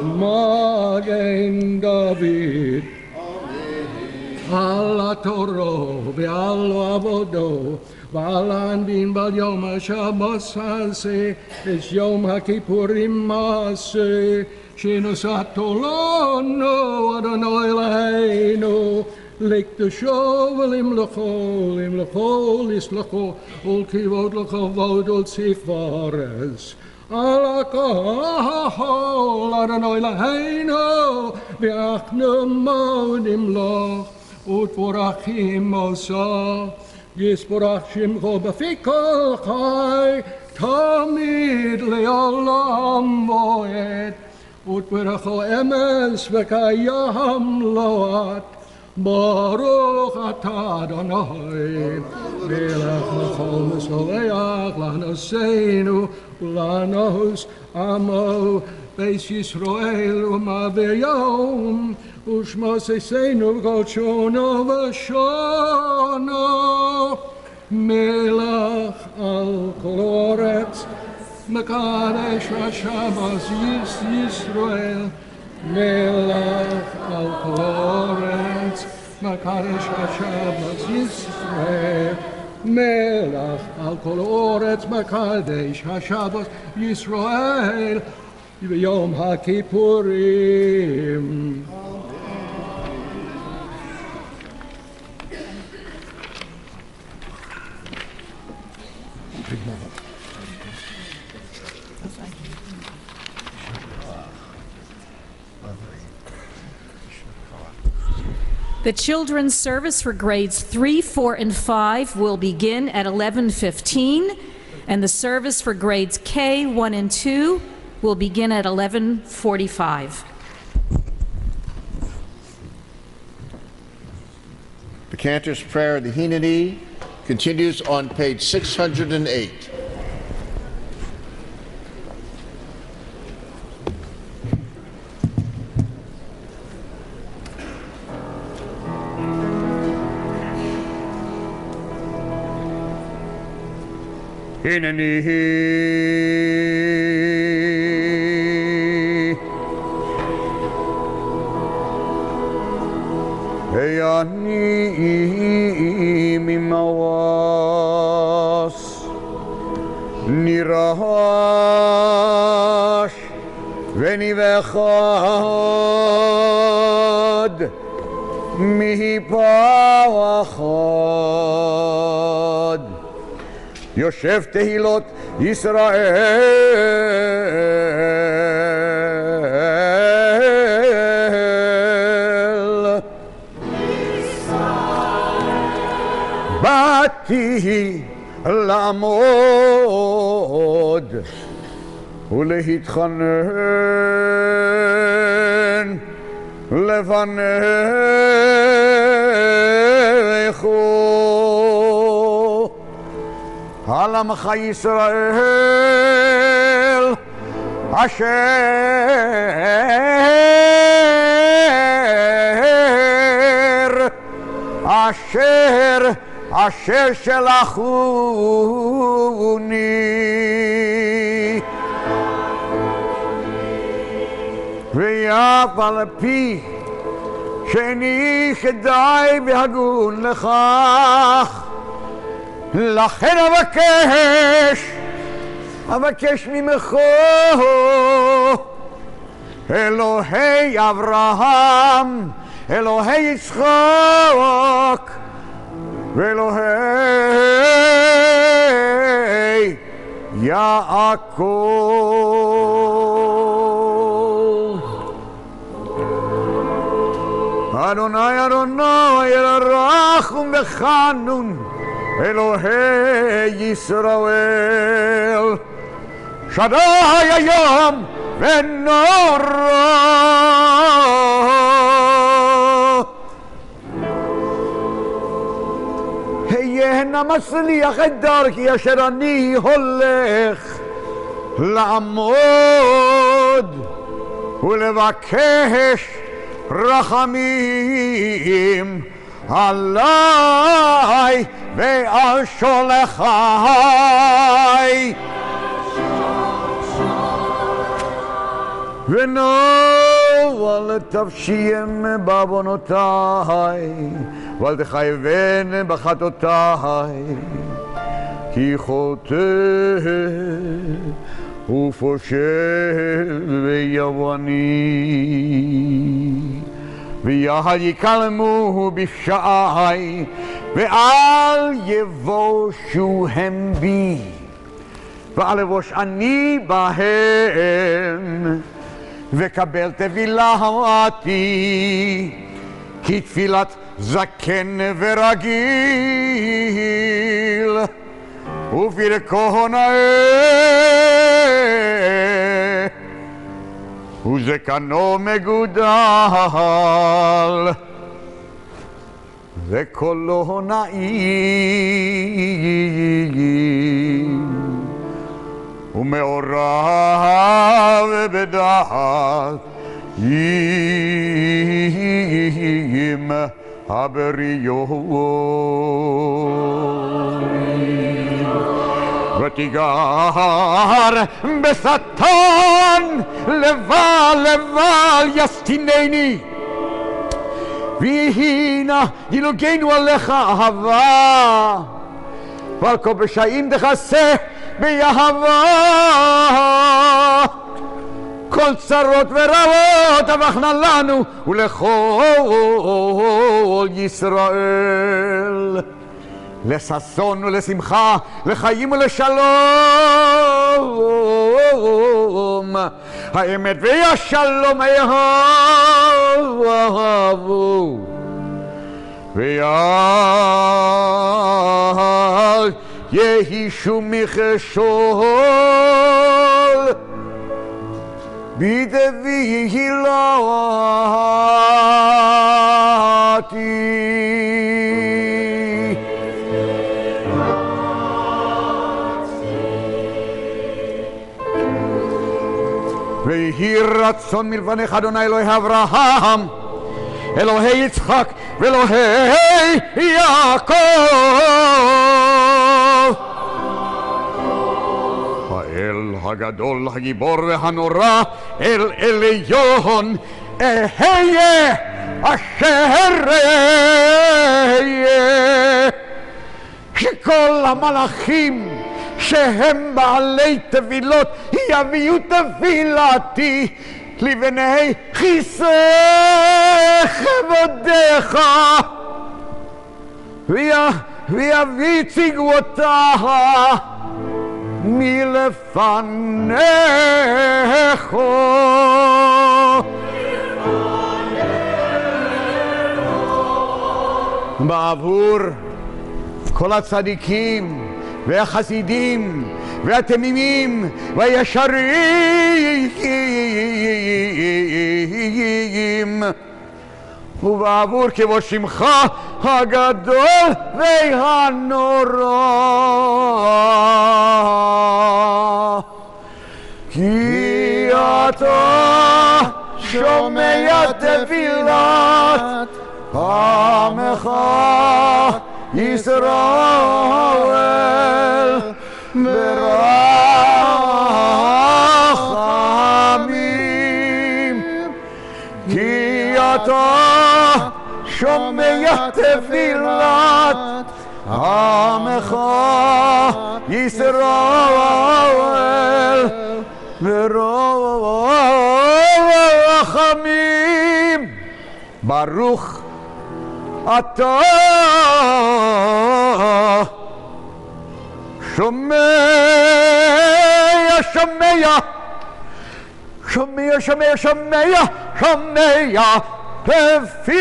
Magen David Al Torah ve'al avodo V'alan bin bal yom HaShabbos hazeh es yom HaKippurim maseh shenosato lano Adonai Eloheinu likdusho v'limlecho lislecho ul kivod lechavod ul tzifares Al hakol Adonai Eloheinu v'achnu modim loch Utvorachim osa Yisborach shimcho b'fikol chai Tamid le'olam voed Utvoracho emes v'kayam loat Baruch atah Adonai Melech l'chol mesoleach L'anoseinu U'lanos amo Beis Yisrael u'maveyom U'shmoseseinu v'godshono v'shono Melech al kol oretz Mekadesh v'shabbos Yisrael Melech al kol oretz Mekadesh v'shabbos Yisrael Melech al kol oretz Mekadesh v'shabbos Yisrael Yom HaKippurim. The children's service for grades 3, 4, and 5 will begin at 11:15, and the service for grades K, 1, and 2 will begin at 11:45. The Cantor's Prayer, the Hymnody, continues on page 608. Hey, ani mimawas nirash veni vechad mipachad יושב תהילות ישראל באתי לעמוד ולהתחנן לפניכו על עמך ישראל אשר שלחוני ואף על פי שאיני כדאי והגון לכך לכן אבקש ממך אלוהי אברהם אלוהי יצחק ואלוהי יעקב אדוני אדוני רחום וחנון אלוהי ישראל שדי היום ונורא היה נא מצליח את דרכי אשר אני הולך לעמוד ולבקש רחמים עליי ועל שולחי ונוע לטפשיים בעוונותיי ואל תחייבני בחטאותיי כי חוטא ופושע ויוני ויעל יקלמו בפשעי ואל יבושו הם בי ואל אבוש אני בהם וקבל תפילתי כי תפילת זקן ורגיל ופרקו נאה וזקנו מגודל וקולו נעים ומעורב בדעת עם הבריות ותיגר בשטן לבל יסטינני והנה דילוגנו עליך אהבה ועל כל פשעים תכסה באהבה כל צרות ורעות הבחנה לנו ולכל ישראל לששון ולשמחה לחיים ולשלום האמת והשלום יאהבו ואל יהי שום מכשול בתפילתי. ויהי רצון מלבניך אדוני אלוהי אברהם, אלוהי יצחק ואלוהי יעקב, האל הגדול הגיבור והנורא, אל עליון אהיה אשר אהיה, שכל המלאכים שהם בעלי תפילות יביאו תפילתי לבני כיסא כבודך, ויביא צגוותך מלפניך. בעבור כל הצדיקים והחסידים והתמימים והישרים, ובעבור כבוד שמך הגדול והנורא, כי אתה שומע תפילת עמך ישראל ברחמים, כי אתה שומע תפילת עמך ישראל ברחמים. ברוך אתה שומע, שומע, שומע, שומע, שומע, שומע תפילה.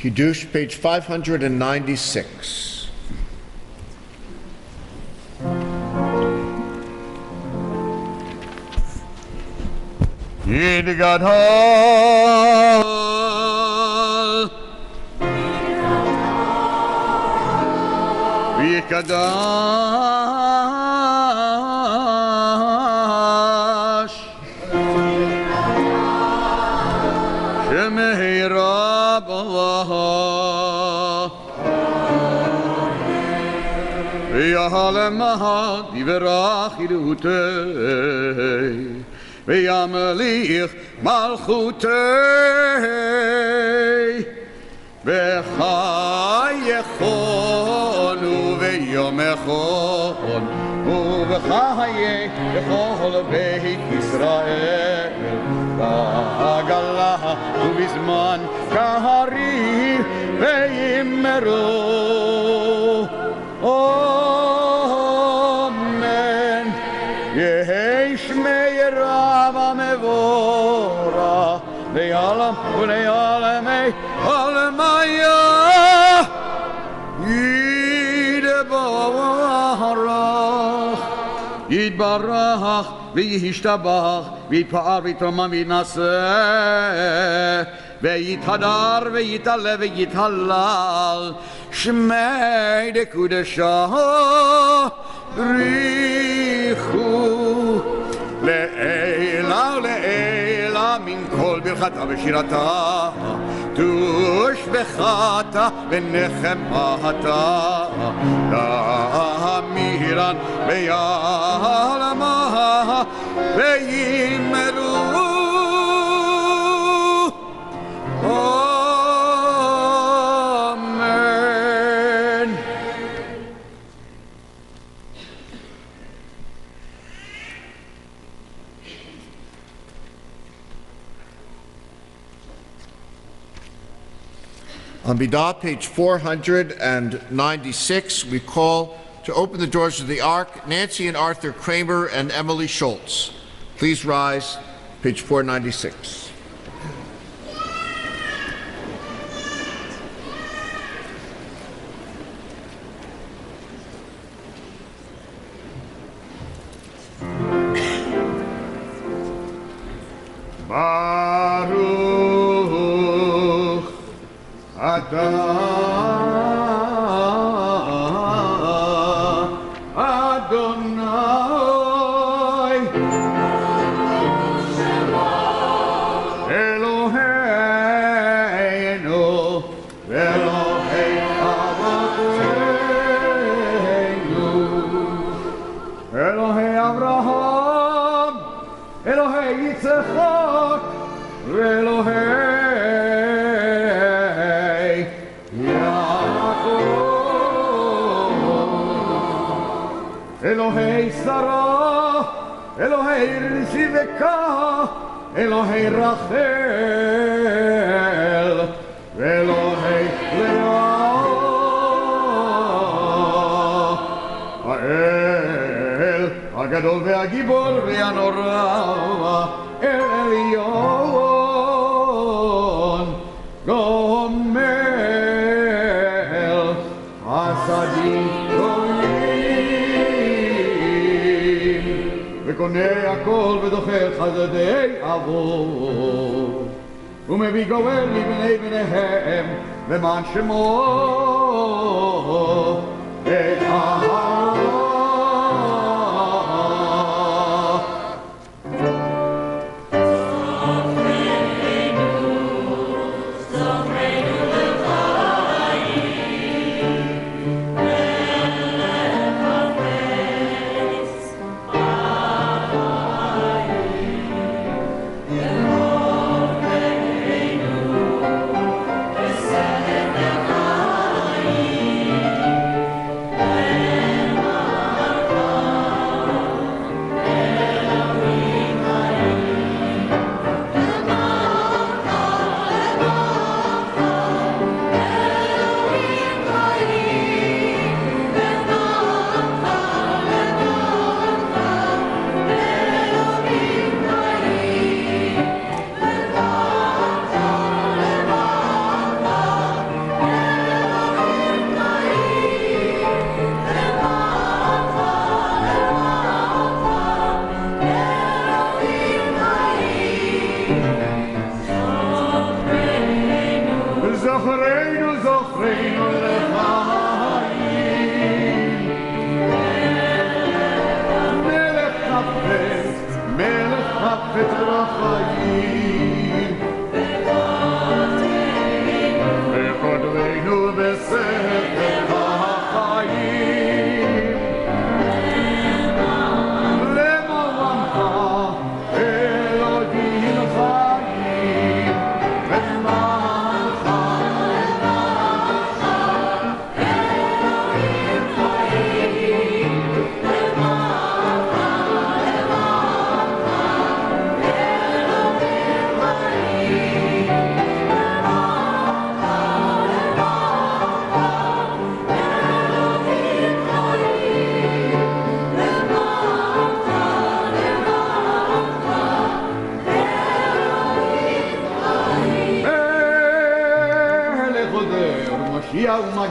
Kiddush, page 596. יתגדל ויקדש שמהרה בלהה ויהלמה דברך ידעותי וימליך מלכותי בחייכון וביומכון ובחיי בכל בית ישראל בעגלה ובזמן קריב וימרו אמן. יהי שמי רב המבורך לעולם ולעולמי עולמיה יתברך וישתבח ויתפאר ויתרומם ויתנשא ויתהדר ויתעלה ויתהלל שמי דקודשה בריחו לעילה ולעילה מן כל ברכתה ושירתה תושבחתה ונחמתה להמירן ויעלמה וימרו אמן. On Midah, page 496, we call to open the doors of the Ark Nancy and Arthur Kramer and Emily Schultz. Please rise, page 496. Baruch atah Adonai Eloheinu Elohei Avoteinu Elohei Avraham Elohei Yitzchak Elohei Yaakov Elohei Sarah Elohei Rivka Elohei Rachel Elohei Leah האל הגדול והגיבור והנורא אל עליון גומל חסדים גדולים וקונה הכל ודוחה חסדי אבות ומביא גואל לבני בניהם למען שמו את אהרון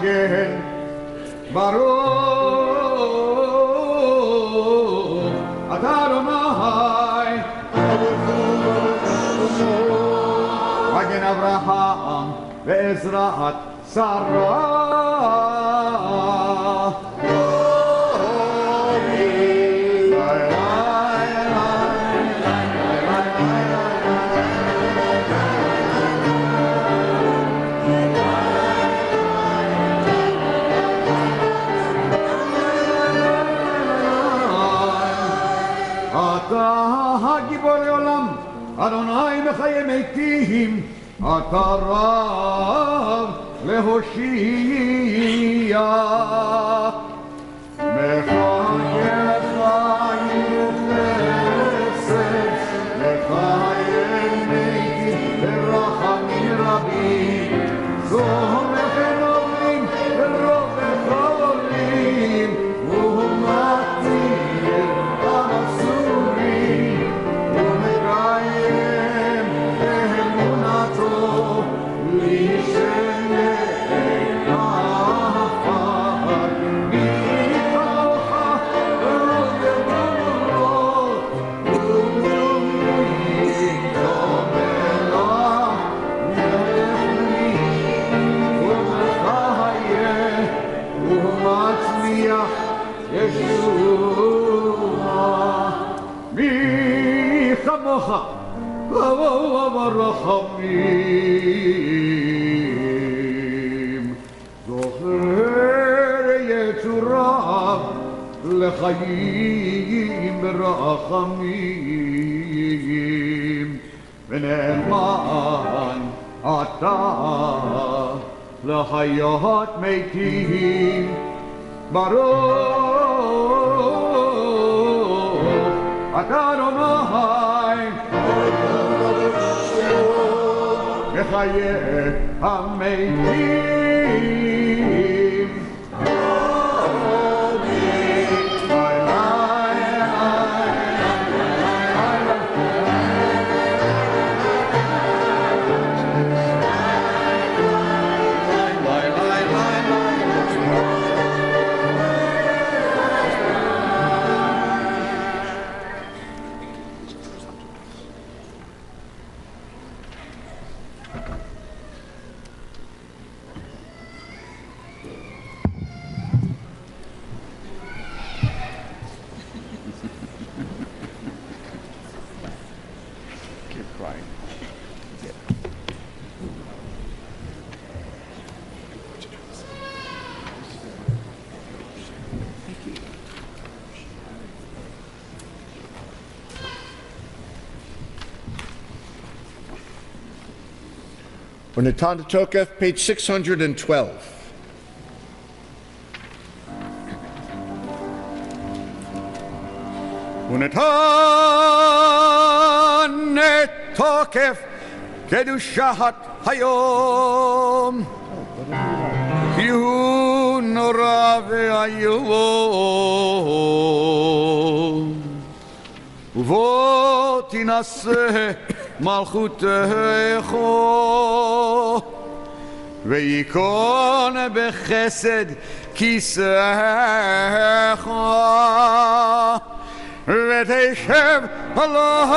ומגן ברוך אתה אדוני מגן אברהם ועזרת שרה אדוני מחיה מתים, אתה רב להושיע. מחיה חיים חסד, מחיה מתים ברחמים רבים. זומך אלוהים ורוב בחולים, והוא מתיר המסורים. הרחמים זוכר יצוריו לחיים ברחמים ונאמן אתה לחיות מתים ברוך אתה אדוני בחיי המתים Natan Tokef, page 612. ונתן תוקף קדושת היום כי הוא נורא ואיום ובוא תנשא מלכותך וייכון בחסד כיסאך ותשב עליו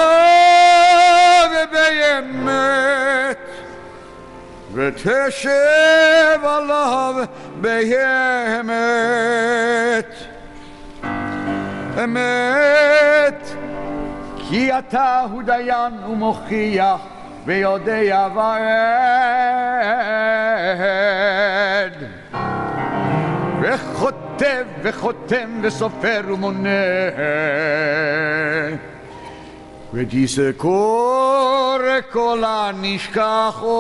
באמת ותשב עליו באמת אמת כי אתה הוא דיין ומוכיח ויודע ועד וכותב וחותם וסופר ומונה ותזכור כל הנשכחות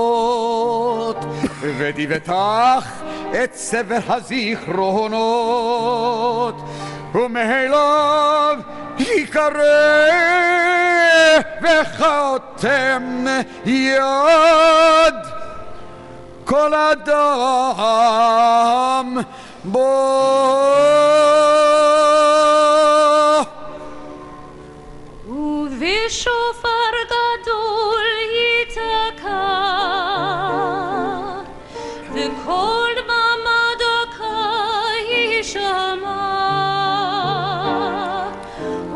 ותבטח את ספר הזיכרונות ומאליו יקרא וחותם יד כל אדם בו ובשופר גדול ייתקע וכל מעמד דקה יישמע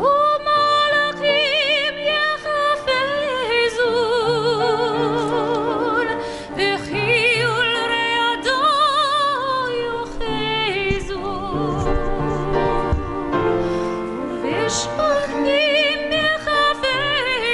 ומלאכים יחפזו וחיול רעדו יוחזו ובשפכים יחפזו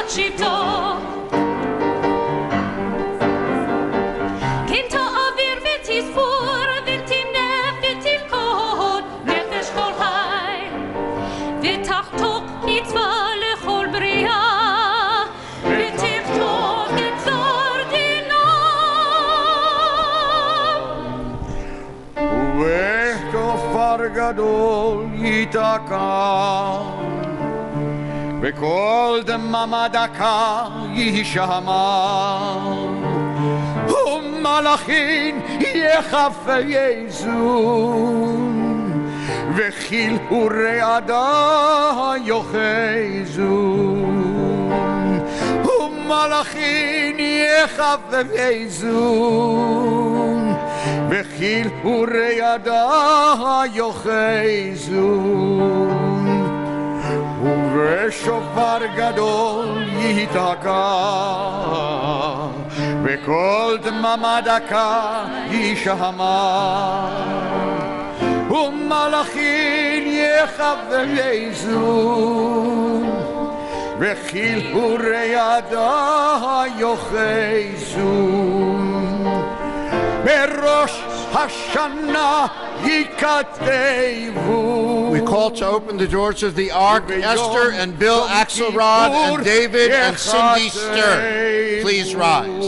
שבטו כן תעביר ותספור ותנף ותפקוד נפש כל חי ותחתוך מצווה לכל בריאה ותכתוב גזר דינם ושופר גדול ייתקע וקול דממה דקה יישמע ומלאכים יחפזון וחיל ורעדה יוחזון ומלאכים יחפזון וחיל ורעדה יוחזון ושופר גדול ייתקע וקול דממה דקה יישמע ומלאכים יחפזון וחיל ורעדה יוחזון בראש השנה ייכתבו. We call to open the doors of the Ark Esther and Bill Axelrod and David and Cindy Stern. Please rise.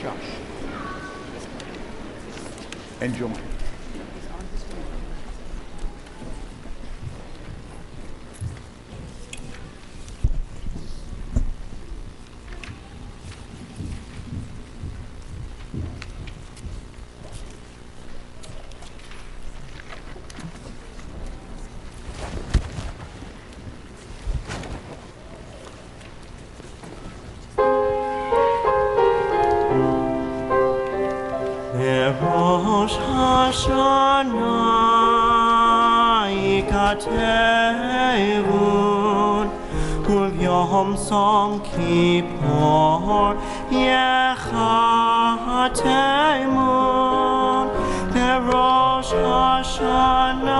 Josh. And John. Rosh Hashanah Yikatevun Uvyom Som Kippor Yechatemun Rosh Hashanah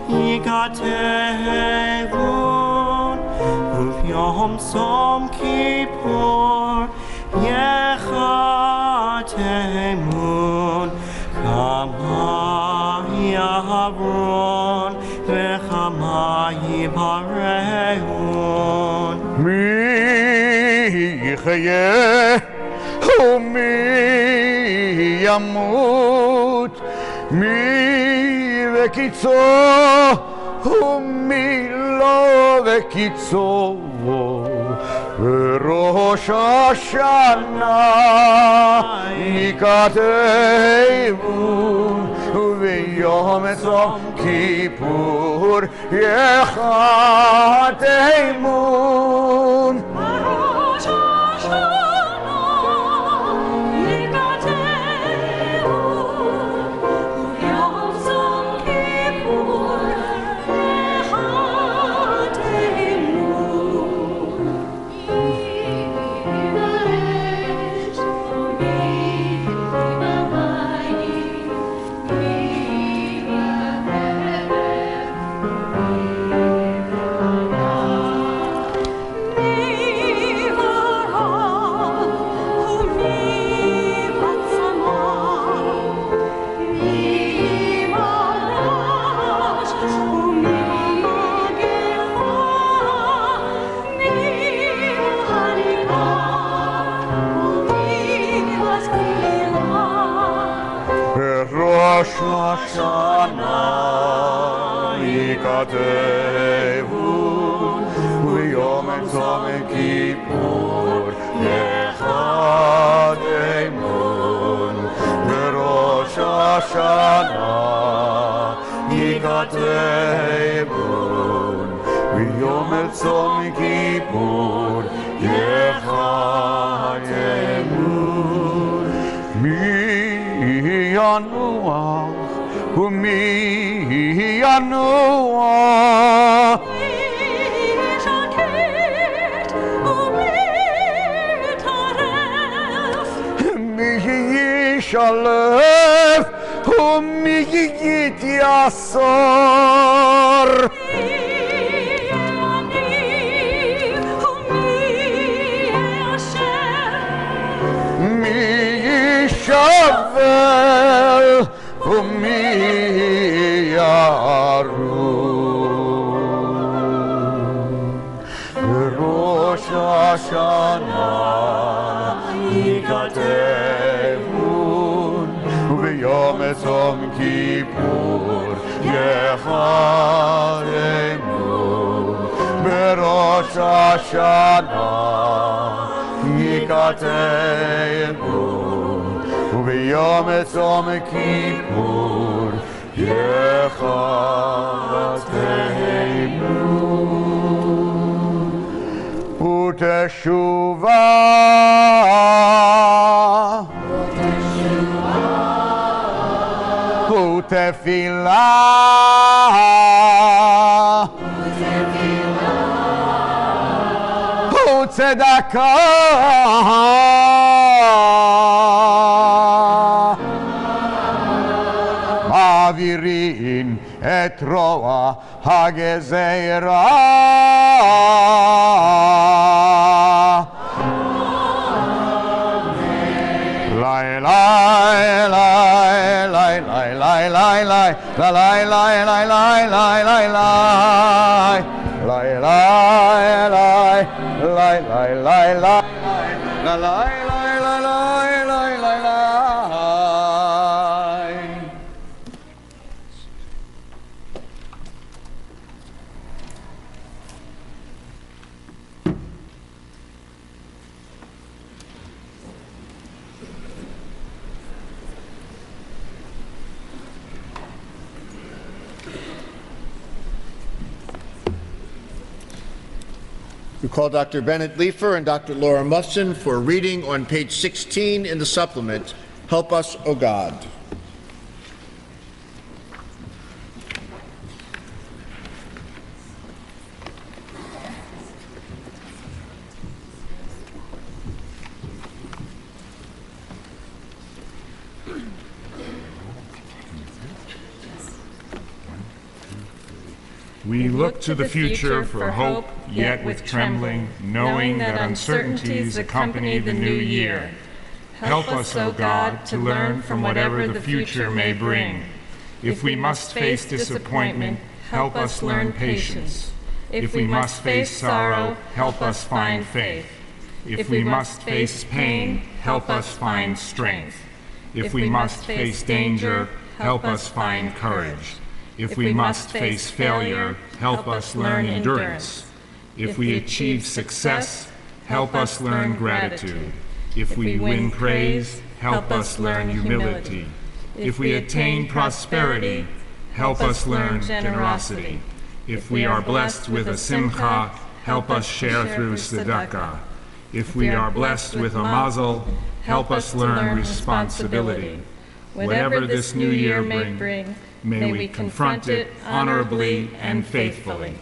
Yikatevun Uvyom Som Kippor Yechatemun Chama Yavron Vechama Yibareun Mi ychye umi yamut Mi vekitzo umi lo vekitzo Rosh Hashanah Yikatevun V'yom Tzom Kippur Yechatemun Rosh Hashanah Yikatevun Yom Tzom Kippur Rosh Hashanah Yikatevun V'yom Tzom Kippur Yechatemun Rosh Hashanah Yikatevun V'yom Tzom Kippur Yechatemun Yanuach umi yanuach mi yishalef ומי יתייסר מי יישבר ומי ירום בראש השנה ייכתבון וביום צום כיפור יחרמון בראש השנה ייכתבון וביום צום כיפור יחרמון ותשובה ותפילה וצדקה מעבירים את רוע הגזירה We call Dr. Bennett Leifer and Dr. Laura Musson for a reading on page 16 in the supplement, Help Us, O God. We look to the future for hope, yet with trembling, knowing that uncertainties accompany the new year. Help us, O God, to learn from whatever the future may bring. If we must face disappointment, help us learn patience. If we must face sorrow, help us find faith. If we must face pain, help us find strength. If we must face danger, help us find courage. If we must face failure, help us learn endurance. If we achieve success, help us learn gratitude. If we win praise, help us learn humility. If we attain prosperity, help us learn generosity. If we are blessed with a simcha, help us share through tzedakah. If we are blessed with a mazel, help us learn responsibility. Whatever this new year may bring, may we confront it honorably and faithfully.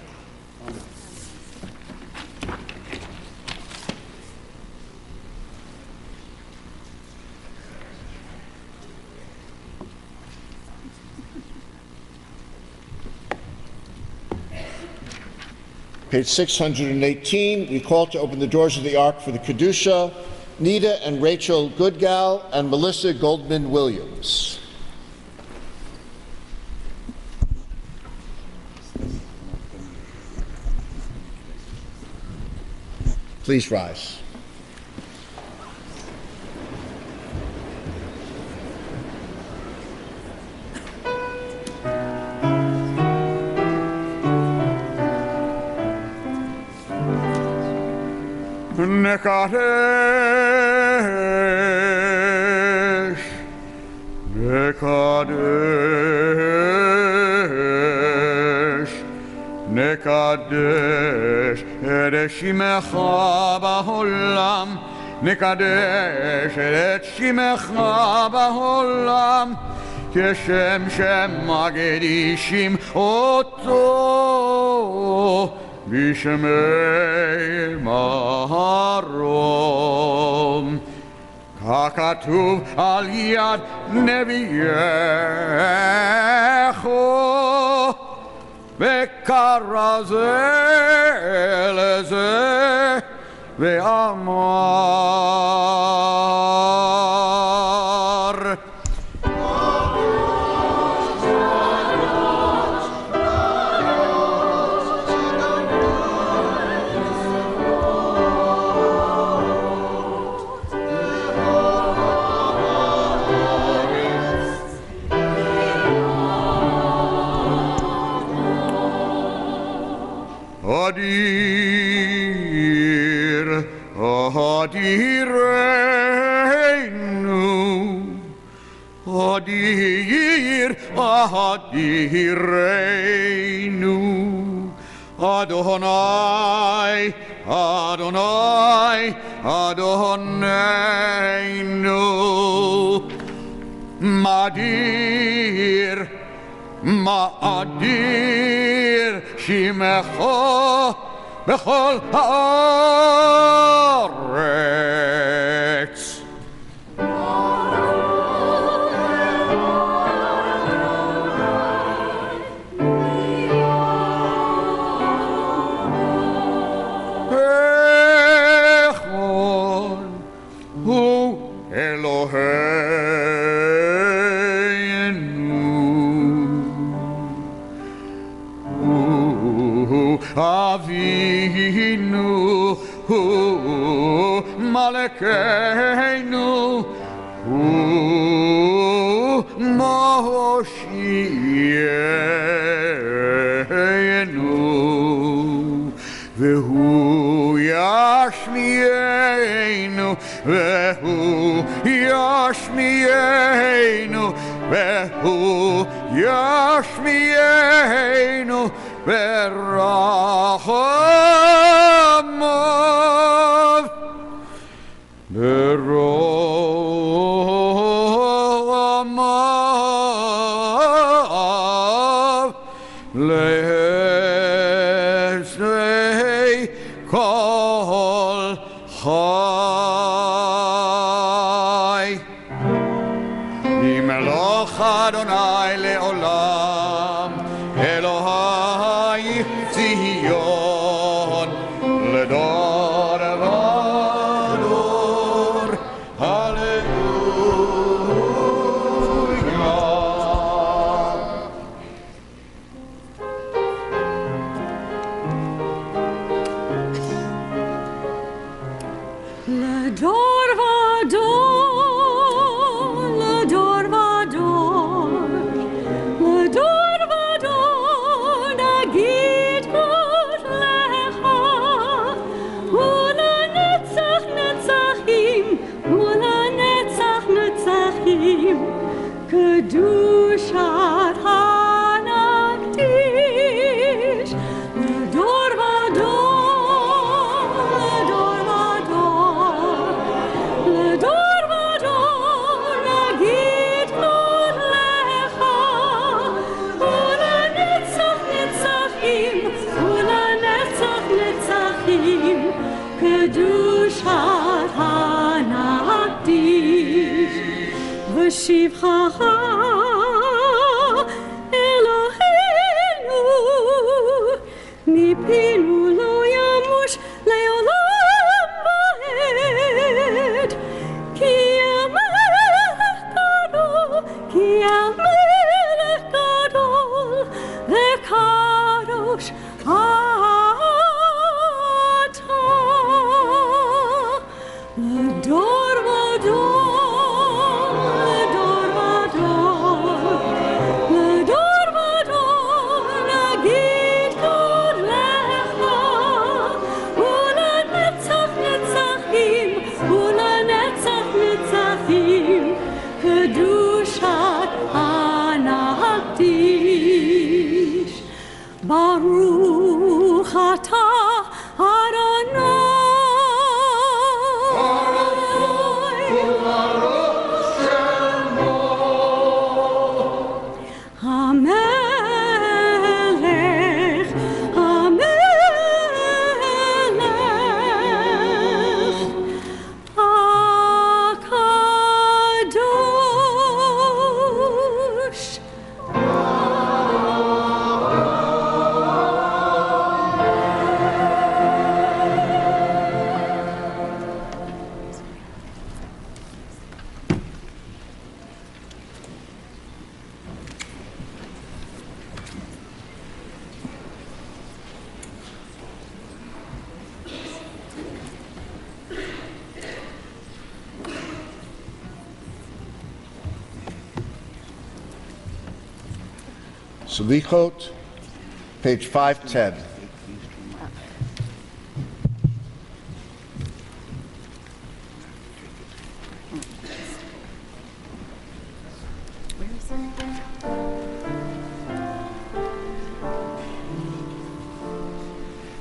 Page 618, we call to open the doors of the Ark for the Kedusha, Nita and Rachel Goodgal and Melissa Goldman-Williams. Please rise. Nekadesh, Nekadesh, Nekadesh, et shimecha ba'olam, Nekadesh, et shimecha ba'olam, Keshem shem magedishim oto, Vishmei maharom, הכתוב על יד נביאך וקרא זה לזה ואמר אדירנו אדוני אדוני אדוננו מאדיר מאדיר שמך בכל הארץ אבינו מלכנו מושיענו והוא ישמיענו והוא ישמיענו והוא ישמיענו ברחמיו ברחמיו לעשי כל חי ימלוך אדוני לעולם אלוהי ציון לדור ודור הללויה לדור ודור לדור ודור לדור ודור נגיד קוד לך ולנצח נצחים ולנצח נצחים קדושת הנקדיש לדור ודור לדור ודור לדור ודור נגיד קוד לך ולנצח נצחים ולנצח נצחים קדושת הנקדיש ושבחך אלוהינו מפינו לא ימוש לעולם ועד כי המלך גדול כי המלך גדול וקדוש אתה לדור ודור לדור ודור לדור ודור נגיד קוד לך ולנצח נצחים ולנצח נצחים קדושת הנקדיש ברוך אתה אדוני המלך המלך הקדוש Selichot, page 510.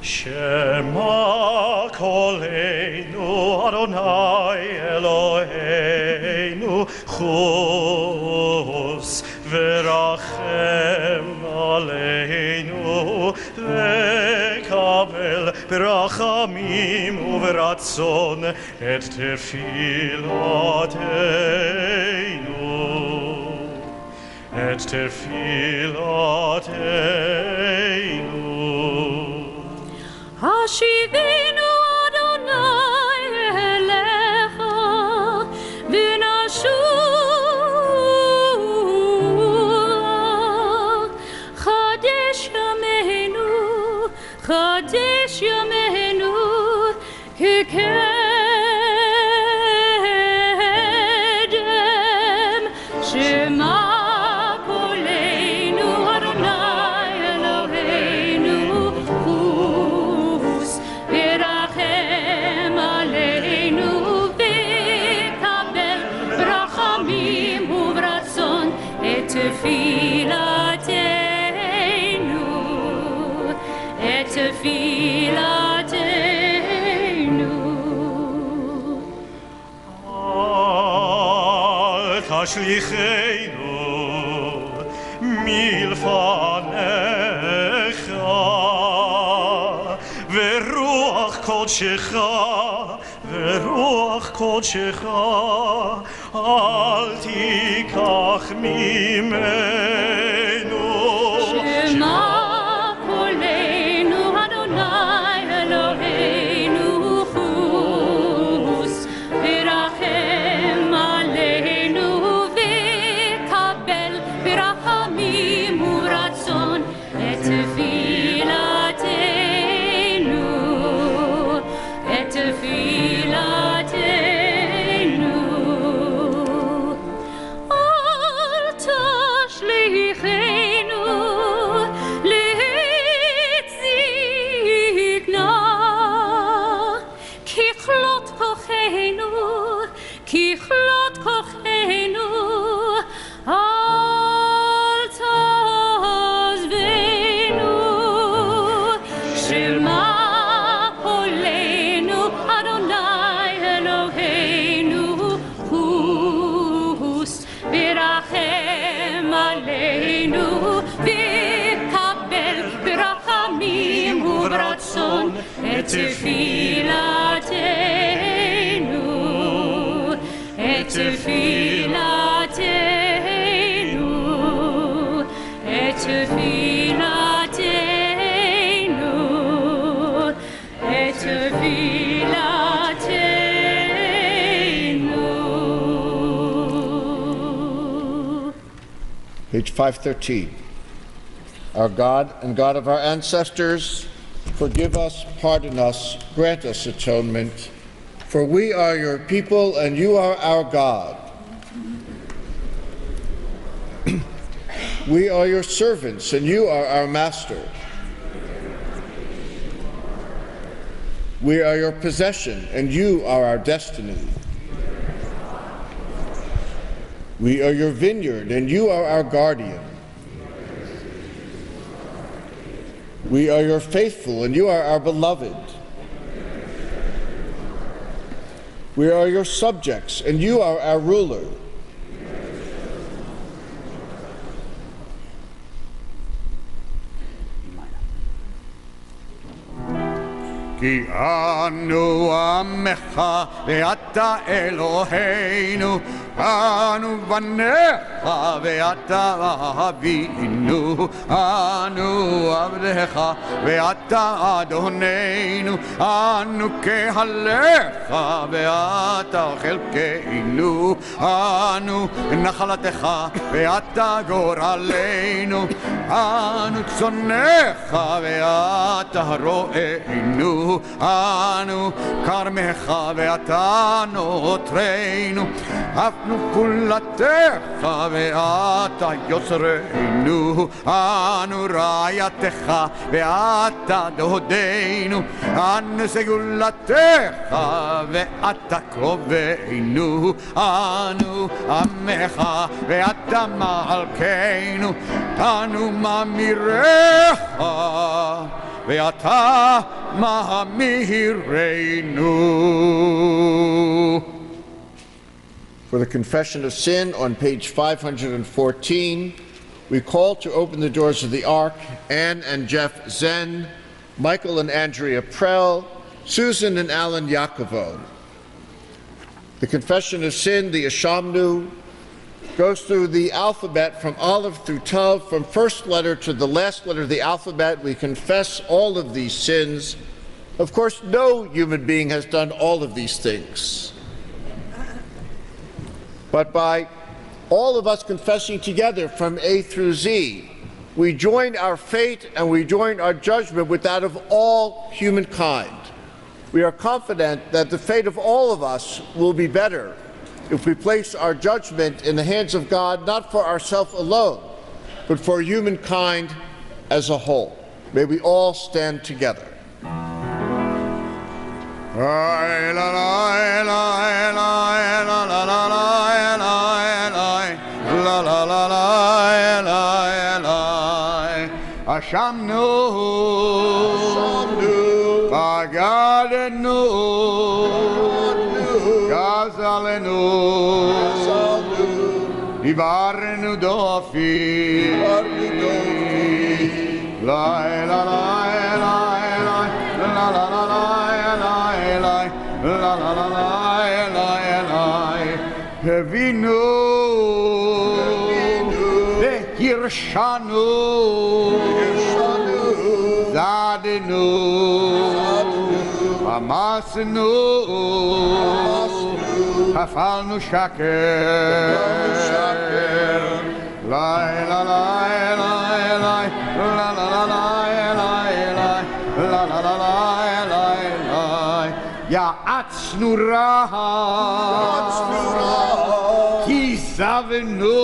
Shema koleinu Adonai Eloheinu chus v'rachem aleinu v'kabel b'rachamim u'v'ratzon et tefilateinu et tefilateinu. Hashivinu Adonai elecha v'nashua Chadesh yameinu kikedem Shema koleinu Adonai Eloheinu chus v'rachem aleinu v'kabel b'rachamim u'v'ratzon et tefilateinu et tefilateinu. Al tashlicheinu milfanecha veruach kodshecha al tikach mimenu Shema koleinu Adonai Eloheinu chus v'rachem aleinu v'kabel b'rachamim u'ratzon et tefilateinu et tefilateinu. Al tashlicheinu litzikna kichlot kocheinu al tazvenu Shema koleinu Adonai Eloheinu chus v'rachem aleinu v'kabel b'rachamim u'v'ratzon et tefilateinu et tefilateinu et tefilateinu et tefilateinu. Page 513. Our God and God of our ancestors, forgive us, pardon us, grant us atonement, for we are your people and you are our God. We are your servants and you are our master. We are your possession and you are our destiny. We are your vineyard and you are our guardian. We are your faithful and you are our beloved. We are your subjects and you are our ruler. כי אנו עמך ואתה אלוהינו, אנו בניך ואתה אבינו, אנו עבדיך ואתה אדוננו, אנו קהלך ואתה חלקנו, אנו נחלתך ואתה גורלנו, אנו צונך ואתה רואינו, אנו כרמך ואתה נוטרנו, אף נפולתך ואתה יוצרנו, אנו רעייתך ואתה דודנו, אנו סגולתך ואתה קרובנו, אנו עמך ואתה מלכנו, אנו ממירך ואתה ממירנו. For the confession of sin on page 514, we call to open the doors of the Ark Anne and Jeff Zen, Michael and Andrea Prell, Susan and Alan Yakovo. The confession of sin, the Ashamnu, goes through the alphabet from Aleph through Tav, from first letter to the last letter of the alphabet. We confess all of these sins. Of course, no human being has done all of these things. But by all of us confessing together from A through Z, we join our fate and we join our judgment with that of all humankind. We are confident that the fate of all of us will be better if we place our judgment in the hands of God, not for ourselves alone, but for humankind as a whole. May we all stand together. Ashamnu, Bagadenu, Gazalenu, Divarenu Dofi, La la la la la la la la la la la Hevinu, Hirshanu, Zadenu, Amasnu, Hafalnu Shaker, La la la la la la la la la la la la Ya'atznu Raha, Kisavenu,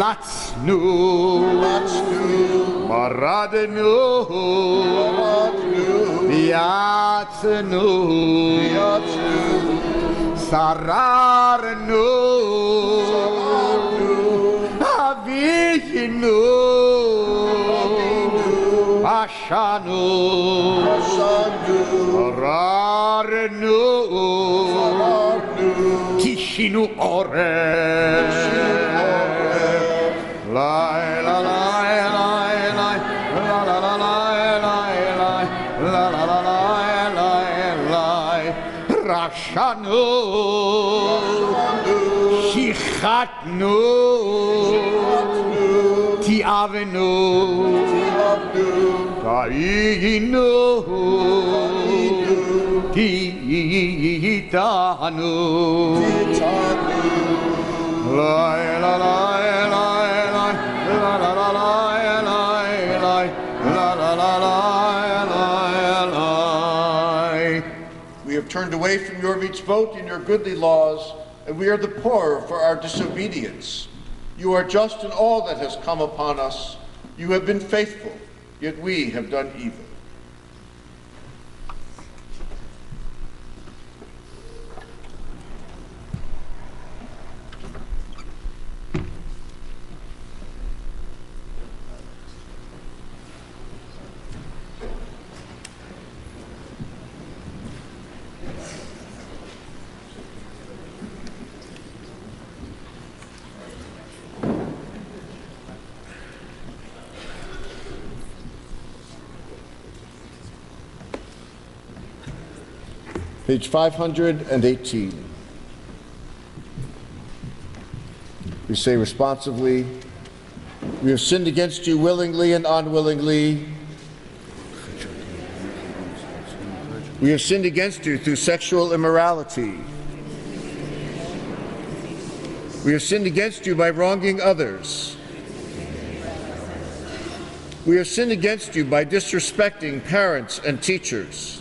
Latznu, Maradenu, Yatznu, Sararenu, Avihinu, Ashanu, Rarenu, Kishinu Ore, La la la la la la la la la la Rashanu, Shichatnu, Tiavenu, Tainu, Titanu, La la la la We have turned away from your mitzvot and your goodly laws, and we are the poorer for our disobedience. You are just in all that has come upon us. You have been faithful, yet we have done evil. Page 518. We say responsively, we have sinned against you willingly and unwillingly. We have sinned against you through sexual immorality. We have sinned against you by wronging others. We have sinned against you by disrespecting parents and teachers.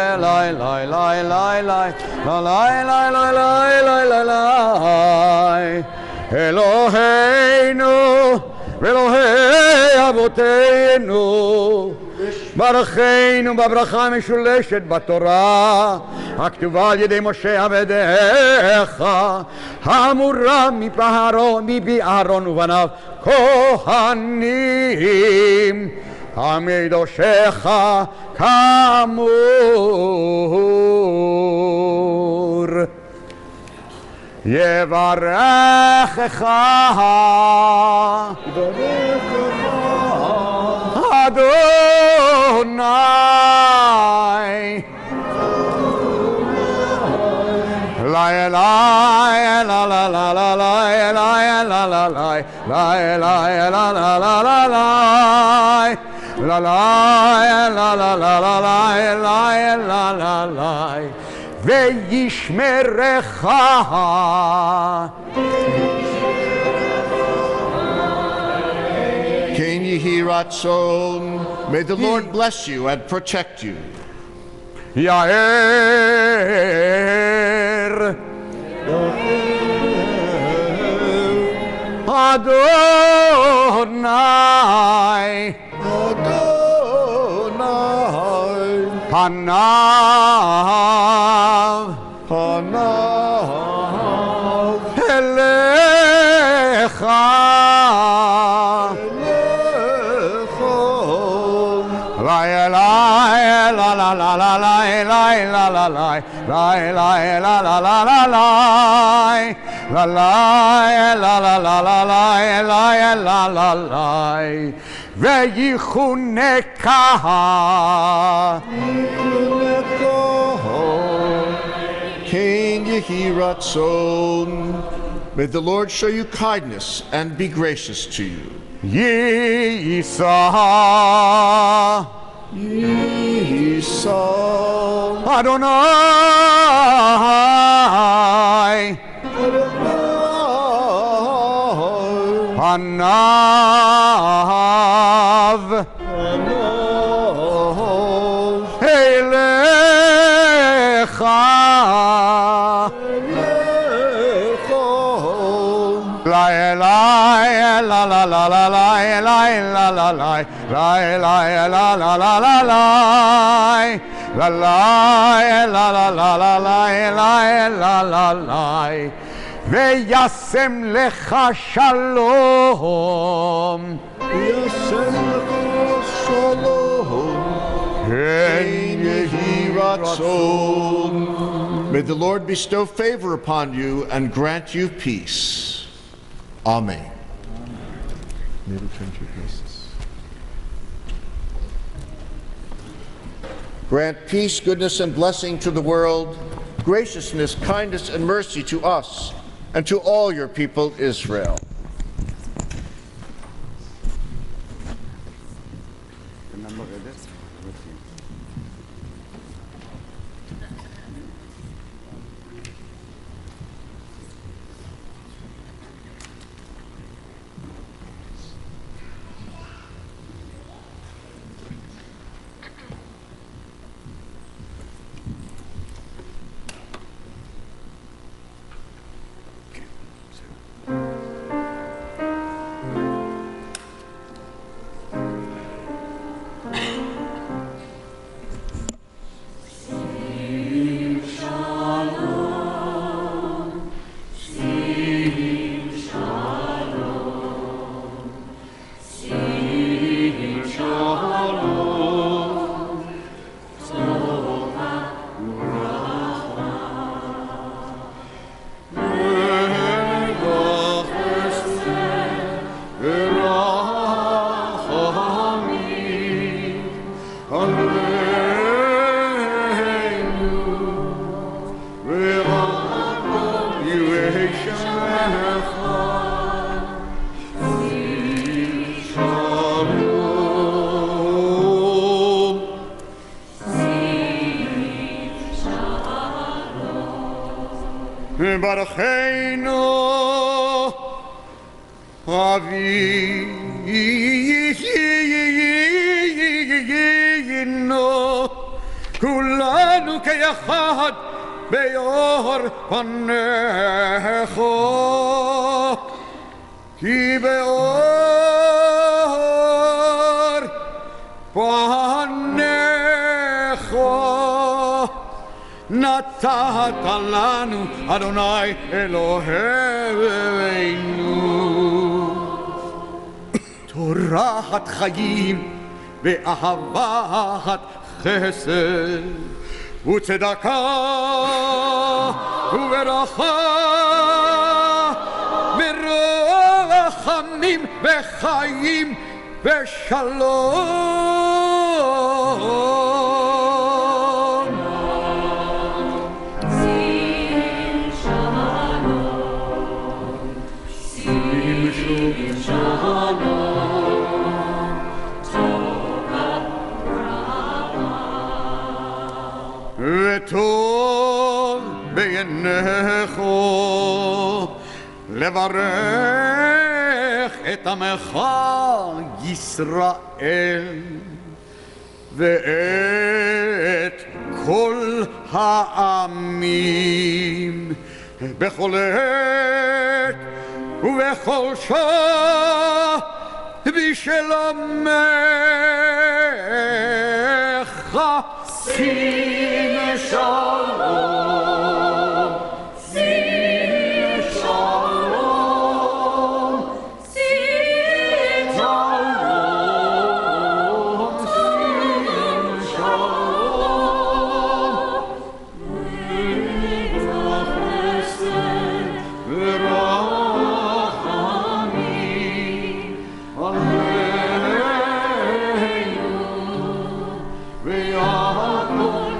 Eloheinu ואלוהי אבותינו ברכנו בברכה המשולשת בתורה הכתובה על ידי משה עבדיך האמורה מפי אהרון ובניו כהנים המקדושך כאמור יברכך Adonai La la la la la la la la la la la la la la la la la la la La la la la la la la la la la la וישמרך Ken Yehi Ratzon, may the Lord bless you and protect you. Yair Adonai Panav Elecha Ken Yehi Ratzon, may the Lord show you kindness and be gracious to you. Yisa Adonai Panav Elecha La la la la la la la la la la la la la la la la la la La la la la la la la la la la וישם לך שלום וישם לך שלום Ken Yehi Ratzon, may the Lord bestow favor upon you and grant you peace. Amen. Maybe turn to your places. Grant peace, goodness, and blessing to the world, graciousness, kindness, and mercy to us, and to all your people, Israel. ברכנו אבינו כולנו כיחד אחד באור פניך, כי באור פניך נתת לנו, אדוני אלוהינו, תורת חיים ואהבת חסד וצדקה וברכה ורחמים וחיים ושלום. וטוב בעיניך לברך את עמך ישראל ואת כל העמים בכל עת ובכל שעה בשלומך. שים שלום, שים שלום, שים שלום, שים שלום, וחסד ורחמים עלינו ויעקב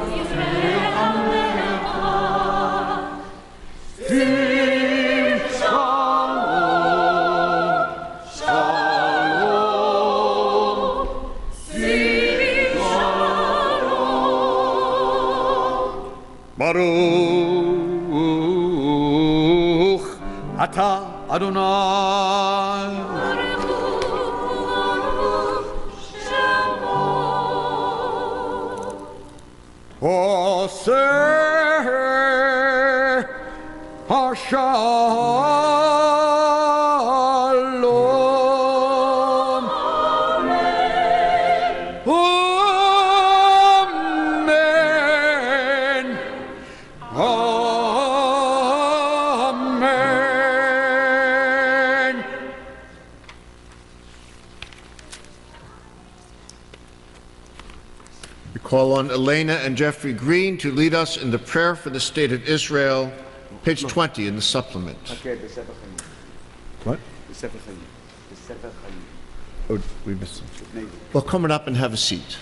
ברוך אתה אדוני עושה השלום. אמן. Amen. We call on Elena and Jeffrey Green to lead us in the prayer for the state of Israel, page 20 in the supplement. What? Oh, we missed it. Well, come on up and have a seat.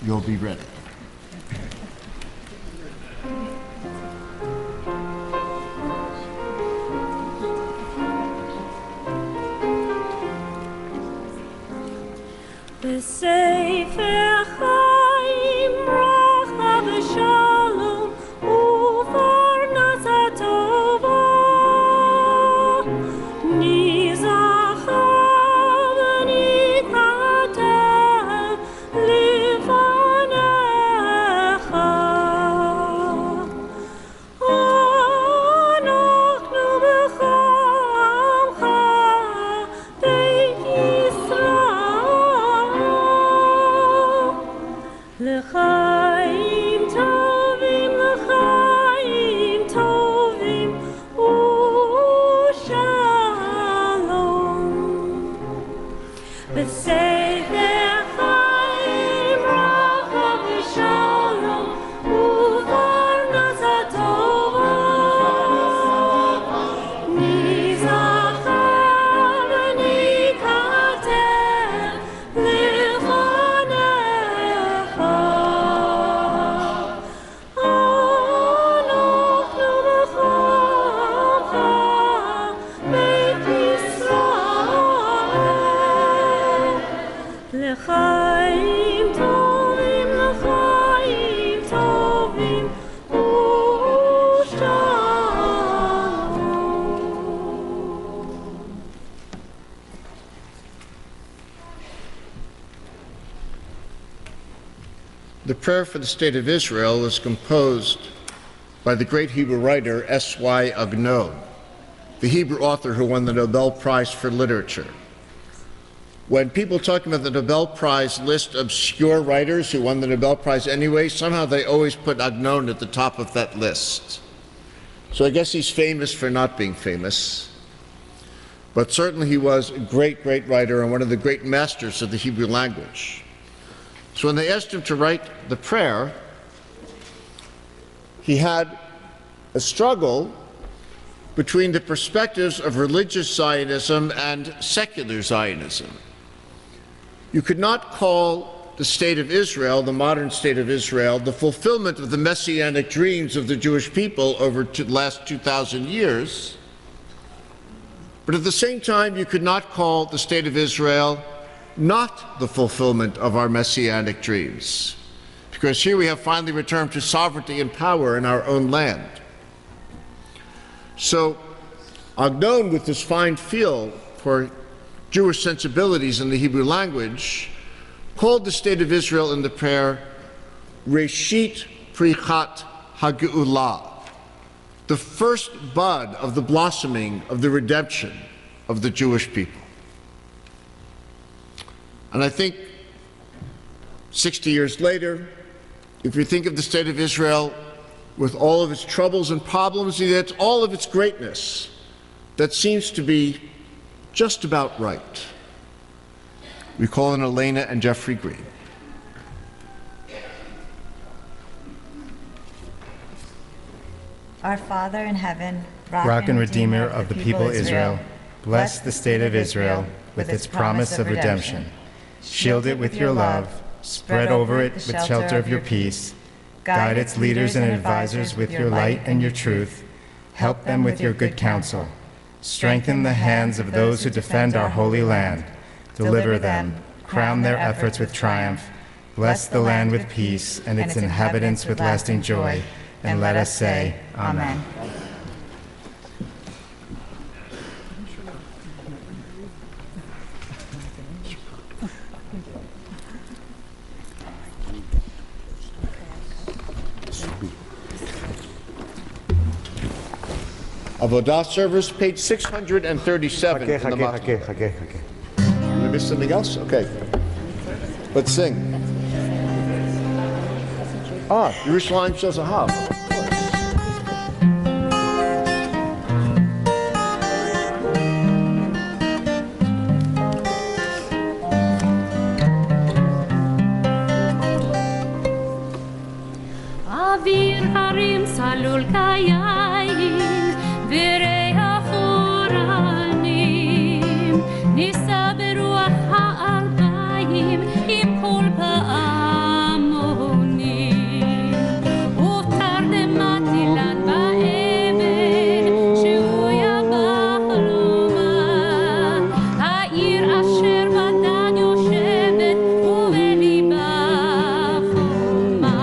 You'll be ready. בספר חיים ברכה ושלום ופרנסה טובה נזכה ונתהדר לפניך. אנחנו בך עמך בית ישראל prayer for the state of Israel is composed by the great Hebrew writer S.Y. Agnon, the Hebrew author who won the Nobel Prize for Literature. When people talk about the Nobel Prize list obscure writers who won the Nobel Prize anyway, somehow they always put Agnon at the top of that list. So I guess he's famous for not being famous. But certainly he was a great, great writer and one of the great masters of the Hebrew language. So when they asked him to write the prayer, he had a struggle between the perspectives of religious Zionism and secular Zionism. You could not call the state of Israel, the modern state of Israel, the fulfillment of the messianic dreams of the Jewish people over the last 2,000 years. But at the same time, you could not call the state of Israel not the fulfillment of our messianic dreams, because here we have finally returned to sovereignty and power in our own land. So Agnon, with this fine feel for Jewish sensibilities in the Hebrew language, called the state of Israel in the prayer Reshit Prichat HaGeulah, the first bud of the blossoming of the redemption of the Jewish people. And I think 60 years later, if you think of the state of Israel with all of its troubles and problems, yet all of its greatness, that seems to be just about right. We call on Elena and Jeffrey Green. Our Father in heaven, Rock and Redeemer of the people Israel, bless the state of Israel with its promise of redemption. Shield it with your love, spread over it with shelter of your peace, guide its leaders and advisors with your light and your truth, help them with your good counsel, strengthen the hands of those who defend our holy land, deliver them, crown their efforts with triumph, bless the land with peace and its inhabitants with lasting joy, and let us say, Amen. Avodah Service, page 637 in the Machzor. Did I miss something else? Okay. Let's sing. Yerushalayim Shel Zahav. Avir harim salul kayayim v'reach oranim nisa beruach ha'arbayim im kol pa'amonim utardema tilat ba'emen shuya b'chaloma ha'ir asher badan yoshevet u'beliba choma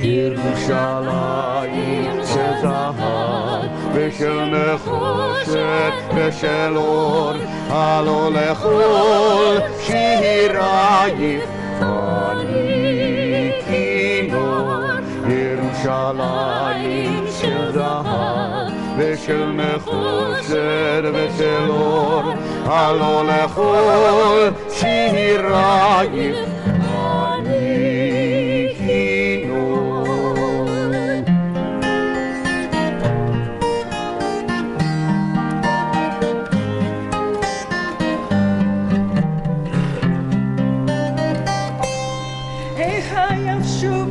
Yerushalayim shel zahav v'shel nechoshet v'shel or halo lechol shirayim ani kinor Yerushalayim shel zahav v'shel nechoshet v'shel or halo lechol shirayim ani kinor.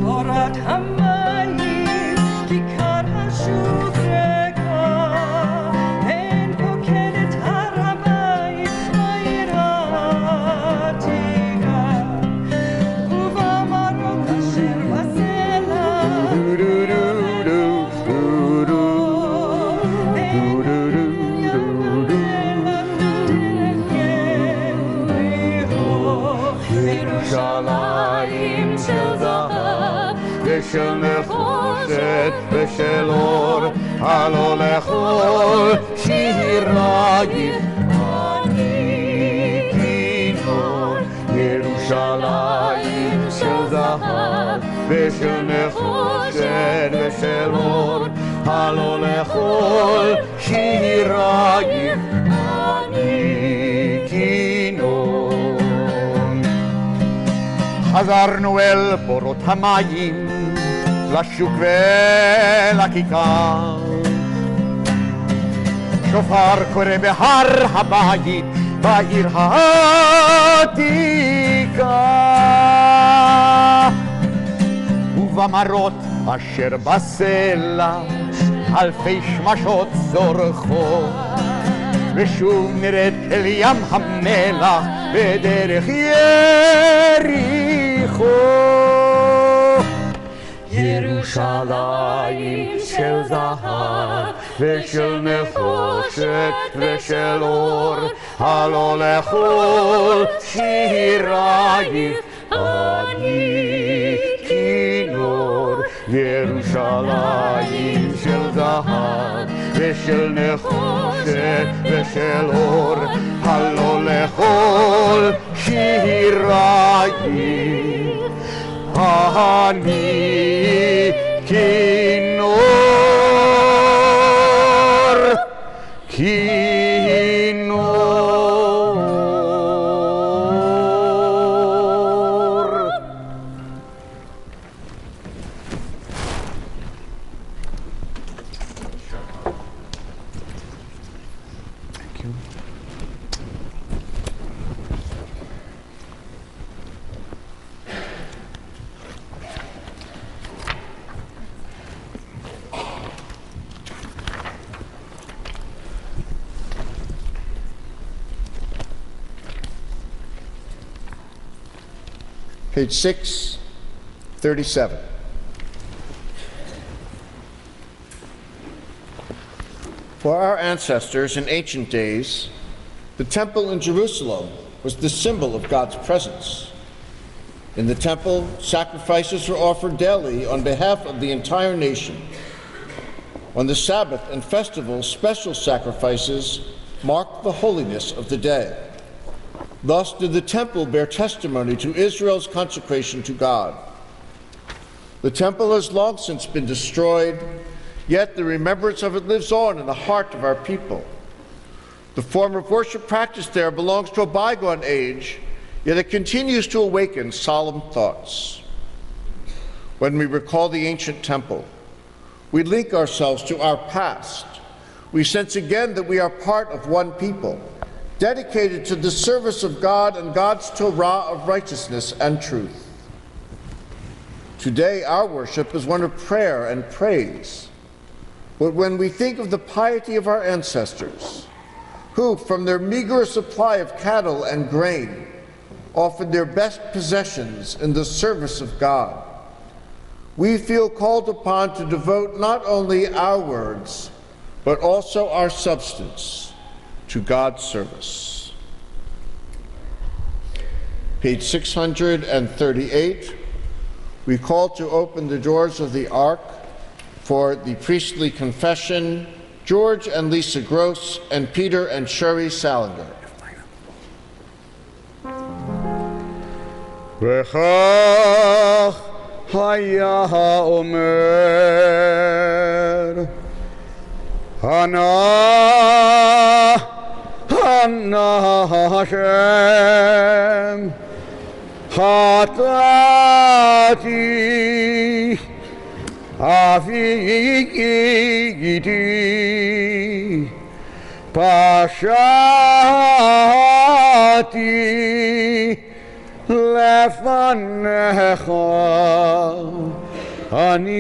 Borat hamayim, kikar hashudreka, en pokedet haramayim, ha'iratika, uva marot asher basela, Yerushalayim shel zahav v'shel nechoshet v'shel or halo lechol shirayim ani kinor Yerushalayim shel zahav ושל נחושת ושל אור, הלא לכל שירייך אני כינור. חזרנו אל בורות המים, לשוק ולכיכר, שופר קורא בהר הבית, בעיר העתיקה, ובמרות אשר בסלע אלפי שמשות זורחות, ושוב נרד אל ים המלח בדרך יריחו. ירושלים של זהב ושל נחושת ושל אור, הלא לכל שירייך אני כינור. ירושלים של זהב ושל נחושת ושל אור, הלא לכל שירייך אני כינור. Page 637. For our ancestors in ancient days, the temple in Jerusalem was the symbol of God's presence. In the temple, sacrifices were offered daily on behalf of the entire nation. On the Sabbath and festivals, special sacrifices marked the holiness of the day. Thus did the temple bear testimony to Israel's consecration to God. The temple has long since been destroyed, yet the remembrance of it lives on in the heart of our people. The form of worship practiced there belongs to a bygone age, yet it continues to awaken solemn thoughts. When we recall the ancient temple, we link ourselves to our past. We sense again that we are part of one people, dedicated to the service of God and God's Torah of righteousness and truth. Today, our worship is one of prayer and praise. But when we think of the piety of our ancestors, who, from their meager supply of cattle and grain, offered their best possessions in the service of God, we feel called upon to devote not only our words, but also our substance to God's service. Page 638, we call to open the doors of the Ark for the priestly confession, George and Lisa Gross and Peter and Sherry Salinger. וכך היה אומר, Hana Hashem, Chatati, Afikiti, Pashati, Lefanecha, Ani,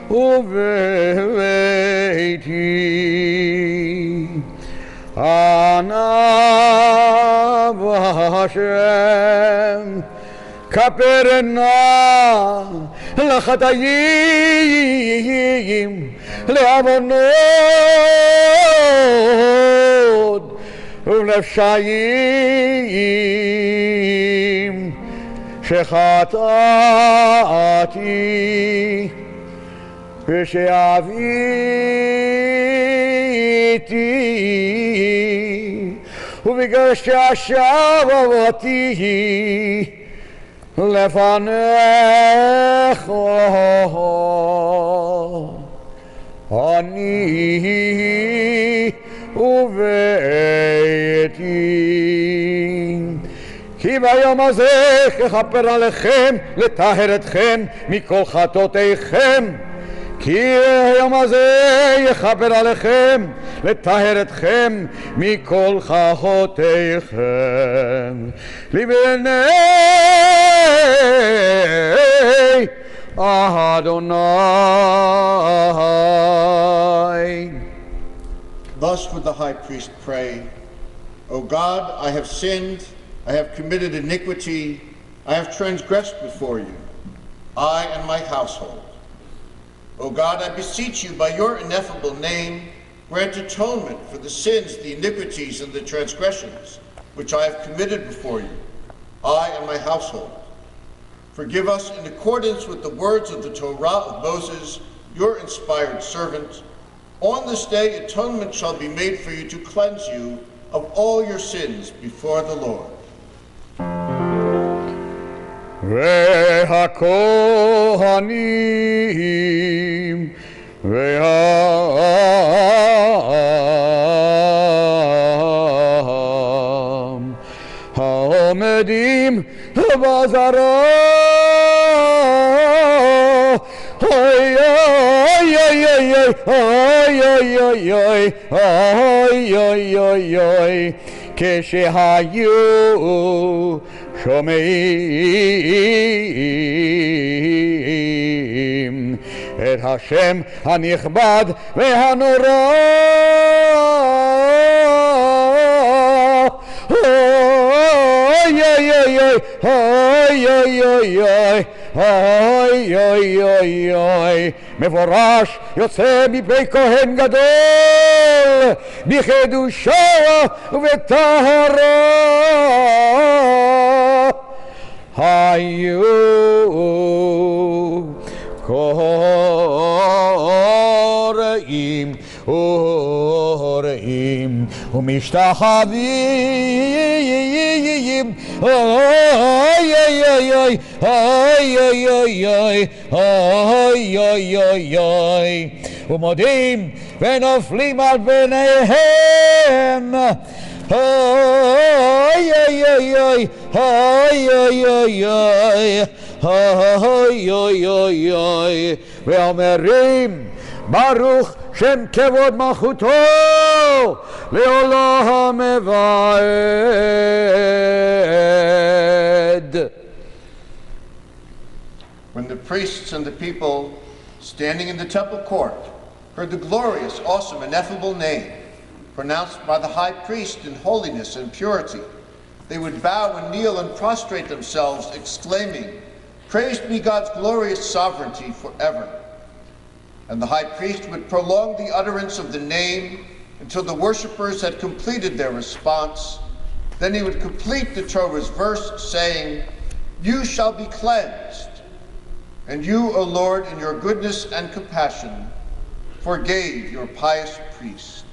Uveiti, Ana Hashem, Kaperna, Lachatayim, Leavonod, Ulefshayim, Shechatati, ושאביתי ובגלל שעשבתי לפניך אני וביתי כי ביום הזה אכפר עליכם לטהר אתכם מכל חטאותיכם כי היום הזה יכפר עליכם לטהר אתכם מכל חטאותיכם לבני Adonai. Thus would the high priest pray, O God, I have sinned, I have committed iniquity, I have transgressed before you, I and my household. O God, I beseech you by your ineffable name, grant atonement for the sins, the iniquities, and the transgressions which I have committed before you, I and my household. Forgive us in accordance with the words of the Torah of Moses, your inspired servant. On this day, atonement shall be made for you to cleanse you of all your sins before the Lord. והכהנים והעם העומדים בזרה אוי אוי אוי אוי אוי אוי אוי אוי אוי אוי כשהיו שומעים את השם הנכבד והנורא אוי אוי אוי אוי אוי אוי אוי אוי אוי אוי מפורש יוצא מפי כהן גדול בחידושו ובטהרה היו קוראים וראים ומשתחווים אוי אוי אוי אוי אוי אוי אוי אוי אוי אוי ומודים ונופלים על פניהם אוי אוי אוי אוי אוי אוי אוי אוי אוי אוי ואומרים ברוך שם כבוד מלכותו לעולם ועד. When the priests and the people standing in the temple court heard the glorious, awesome, ineffable name pronounced by the high priest in holiness and purity, they would bow and kneel and prostrate themselves, exclaiming, "Praised be God's glorious sovereignty forever." And the high priest would prolong the utterance of the name until the worshipers had completed their response. Then he would complete the Torah's verse, saying, "You shall be cleansed, and you, O Lord, in your goodness and compassion, forgave your pious priests."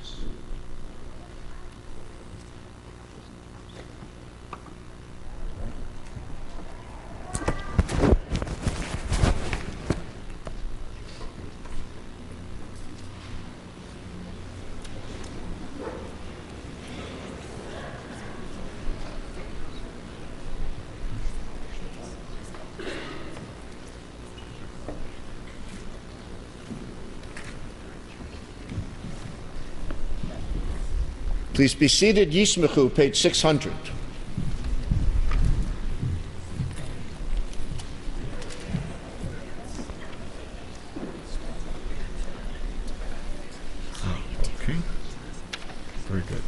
Please be seated. Yismechu, page 600. Okay. Very good.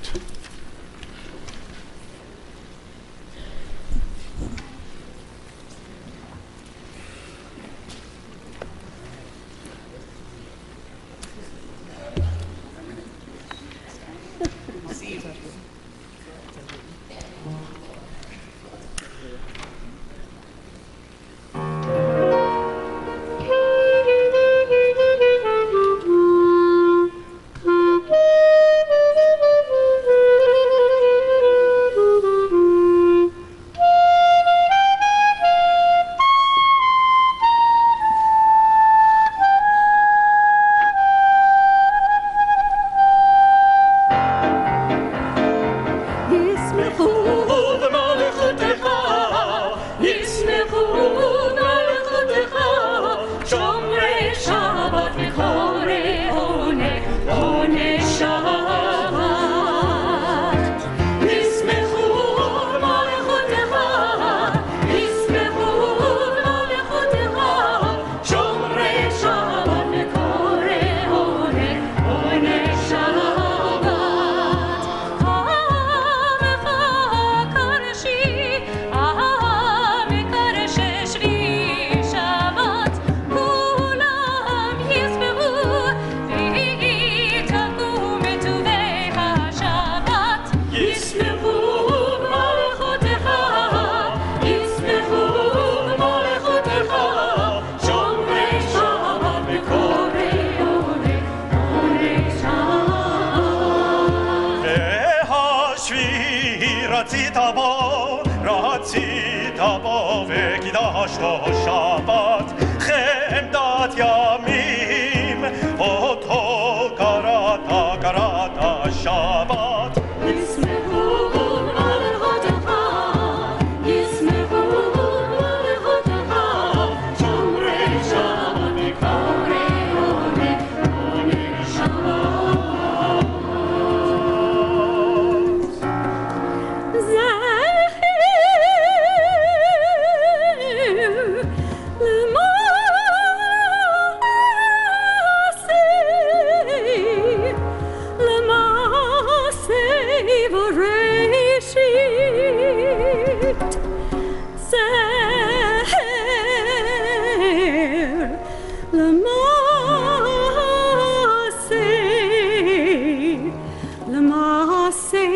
למעשה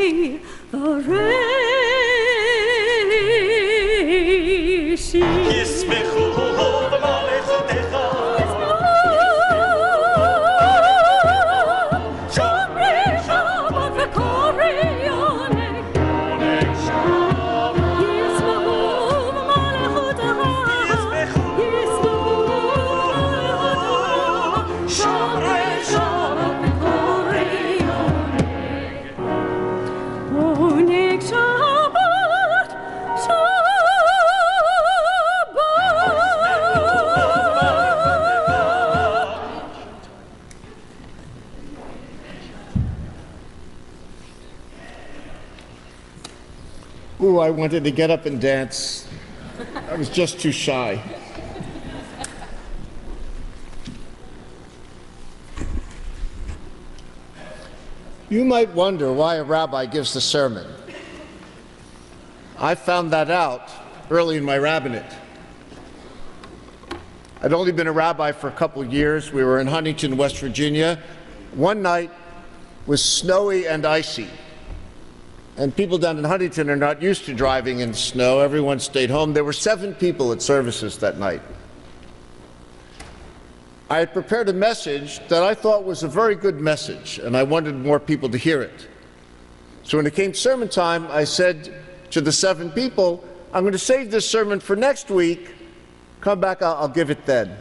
הראשי. ישמחו במלאכותיך. שומרי שבת וקוראי עונג. ישמחו במלאכותיך. ישמחו שומרי שבת וקוראי עונג שבת, Ooh, I wanted to get up and dance. I was just too shy. You might wonder why a rabbi gives the sermon. I found that out early in my rabbinate. I'd only been a rabbi for a couple years. We were in Huntington, West Virginia. One night was snowy and icy. And people down in Huntington are not used to driving in snow. Everyone stayed home. There were 7 people at services that night. I had prepared a message that I thought was a very good message, and I wanted more people to hear it. So when it came sermon time, I said to the 7 people, I'm going to save this sermon for next week. Come back, I'll give it then.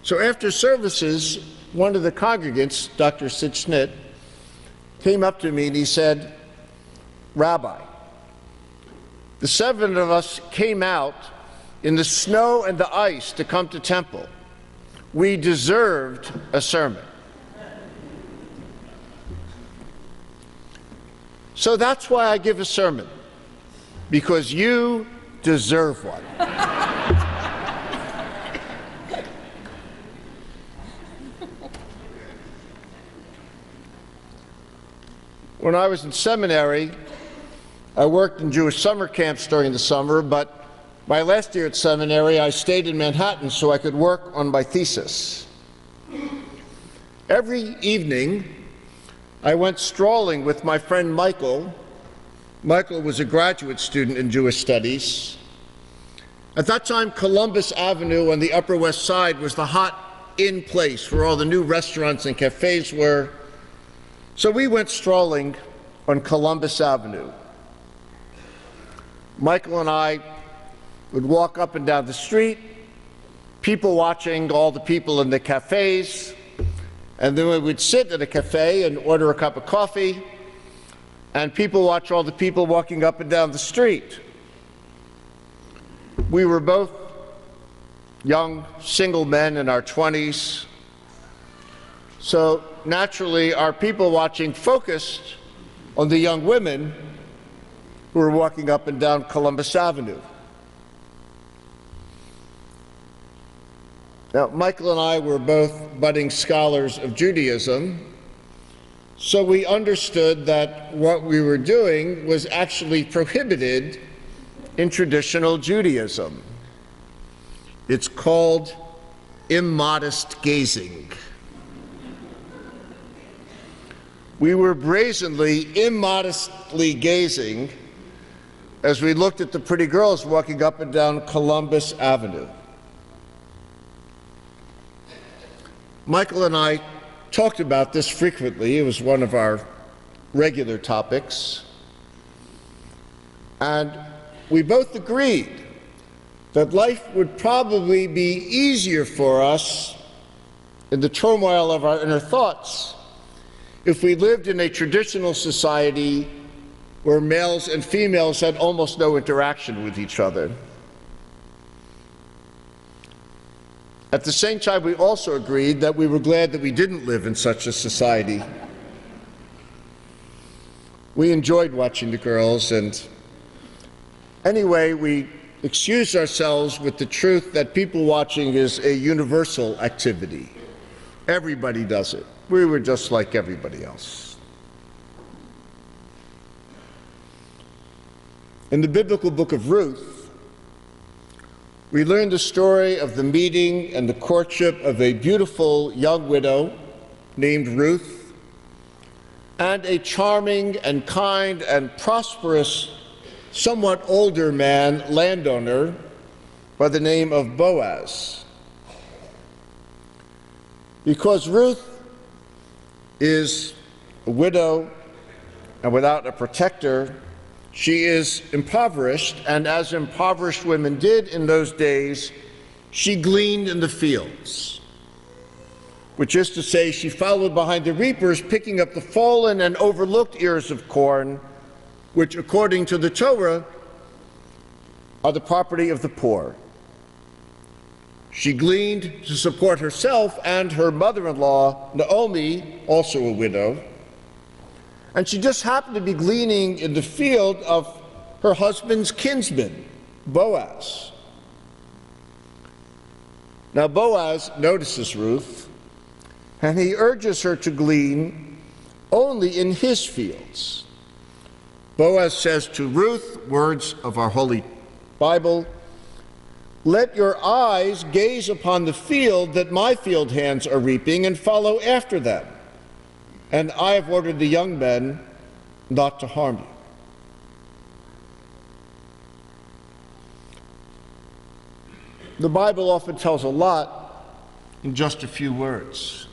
So after services, one of the congregants, Dr. Sid Schnitt, came up to me and he said, Rabbi, the 7 of us came out in the snow and the ice to come to temple. We deserved a sermon. So that's why I give a sermon, because you deserve one. When I was in seminary, I worked in Jewish summer camps during the summer, but my last year at seminary, I stayed in Manhattan so I could work on my thesis. Every evening, I went strolling with my friend Michael. Michael was a graduate student in Jewish studies. At that time, Columbus Avenue on the Upper West Side was the hot in place where all the new restaurants and cafes were. So we went strolling on Columbus Avenue. Michael and I would walk up and down the street, people watching all the people in the cafes, and then we would sit at a cafe and order a cup of coffee, and people watch all the people walking up and down the street. We were both young, single men in our 20s, so naturally our people watching focused on the young women who were walking up and down Columbus Avenue. Now, Michael and I were both budding scholars of Judaism, so we understood that what we were doing was actually prohibited in traditional Judaism. It's called immodest gazing. We were brazenly, immodestly gazing as we looked at the pretty girls walking up and down Columbus Avenue. Michael and I talked about this frequently. It was one of our regular topics. And we both agreed that life would probably be easier for us in the turmoil of our inner thoughts if we lived in a traditional society where males and females had almost no interaction with each other. At the same time, we also agreed that we were glad that we didn't live in such a society. We enjoyed watching the girls, and anyway, we excused ourselves with the truth that people watching is a universal activity. Everybody does it. We were just like everybody else. In the biblical book of Ruth, we learn the story of the meeting and the courtship of a beautiful young widow named Ruth and a charming and kind and prosperous, somewhat older man, landowner, by the name of Boaz. Because Ruth is a widow and without a protector, she is impoverished, and as impoverished women did in those days, she gleaned in the fields, which is to say, she followed behind the reapers, picking up the fallen and overlooked ears of corn, which, according to the Torah, are the property of the poor. She gleaned to support herself and her mother-in-law, Naomi, also a widow, and she just happened to be gleaning in the field of her husband's kinsman, Boaz. Now Boaz notices Ruth, and he urges her to glean only in his fields. Boaz says to Ruth, words of our Holy Bible, "Let your eyes gaze upon the field that my field hands are reaping and follow after them. And I have ordered the young men not to harm you." The Bible often tells a lot in just a few words.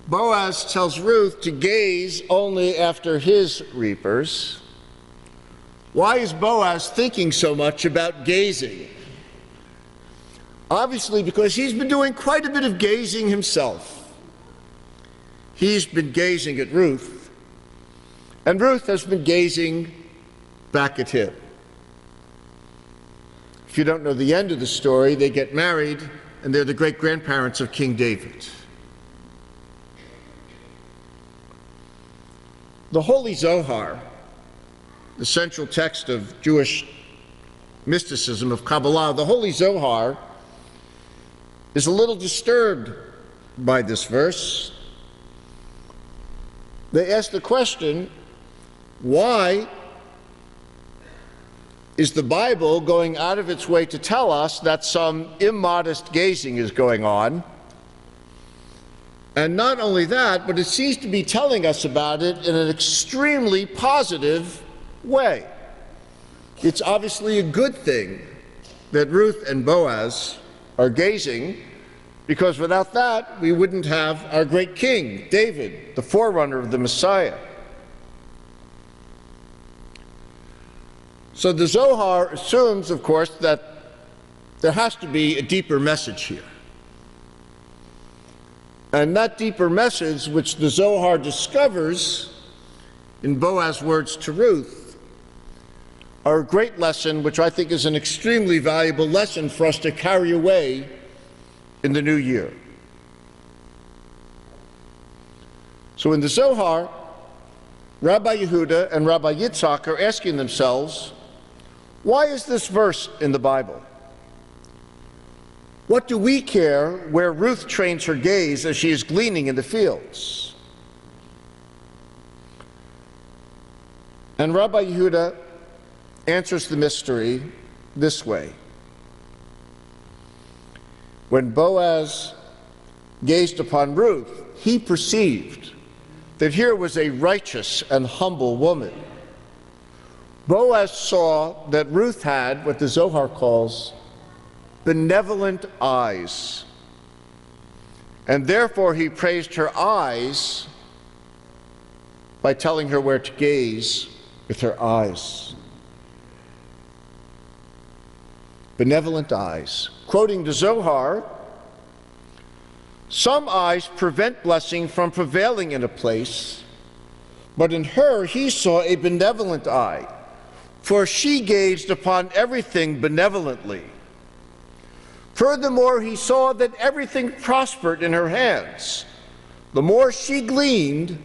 Boaz tells Ruth to gaze only after his reapers. Why is Boaz thinking so much about gazing? Obviously, because he's been doing quite a bit of gazing himself. He's been gazing at Ruth, and Ruth has been gazing back at him. If you don't know the end of the story, they get married, and they're the great-grandparents of King David. The Holy Zohar, the central text of Jewish mysticism, of Kabbalah, the Holy Zohar is a little disturbed by this verse. They ask the question, why is the Bible going out of its way to tell us that some immodest gazing is going on? And not only that, but it seems to be telling us about it in an extremely positive way. It's obviously a good thing that Ruth and Boaz are gazing, because without that, we wouldn't have our great king, David, the forerunner of the Messiah. So the Zohar assumes, of course, that there has to be a deeper message here. And that deeper message, which the Zohar discovers in Boaz's words to Ruth, are a great lesson, which I think is an extremely valuable lesson for us to carry away in the new year. So in the Zohar, Rabbi Yehuda and Rabbi Yitzhak are asking themselves, why is this verse in the Bible? What do we care where Ruth trains her gaze as she is gleaning in the fields? And Rabbi Yehuda answers the mystery this way. When Boaz gazed upon Ruth, he perceived that here was a righteous and humble woman. Boaz saw that Ruth had what the Zohar calls benevolent eyes, and therefore he praised her eyes by telling her where to gaze with her eyes. Benevolent eyes. Quoting the Zohar, some eyes prevent blessing from prevailing in a place, but in her he saw a benevolent eye, for she gazed upon everything benevolently. Furthermore, he saw that everything prospered in her hands. The more she gleaned,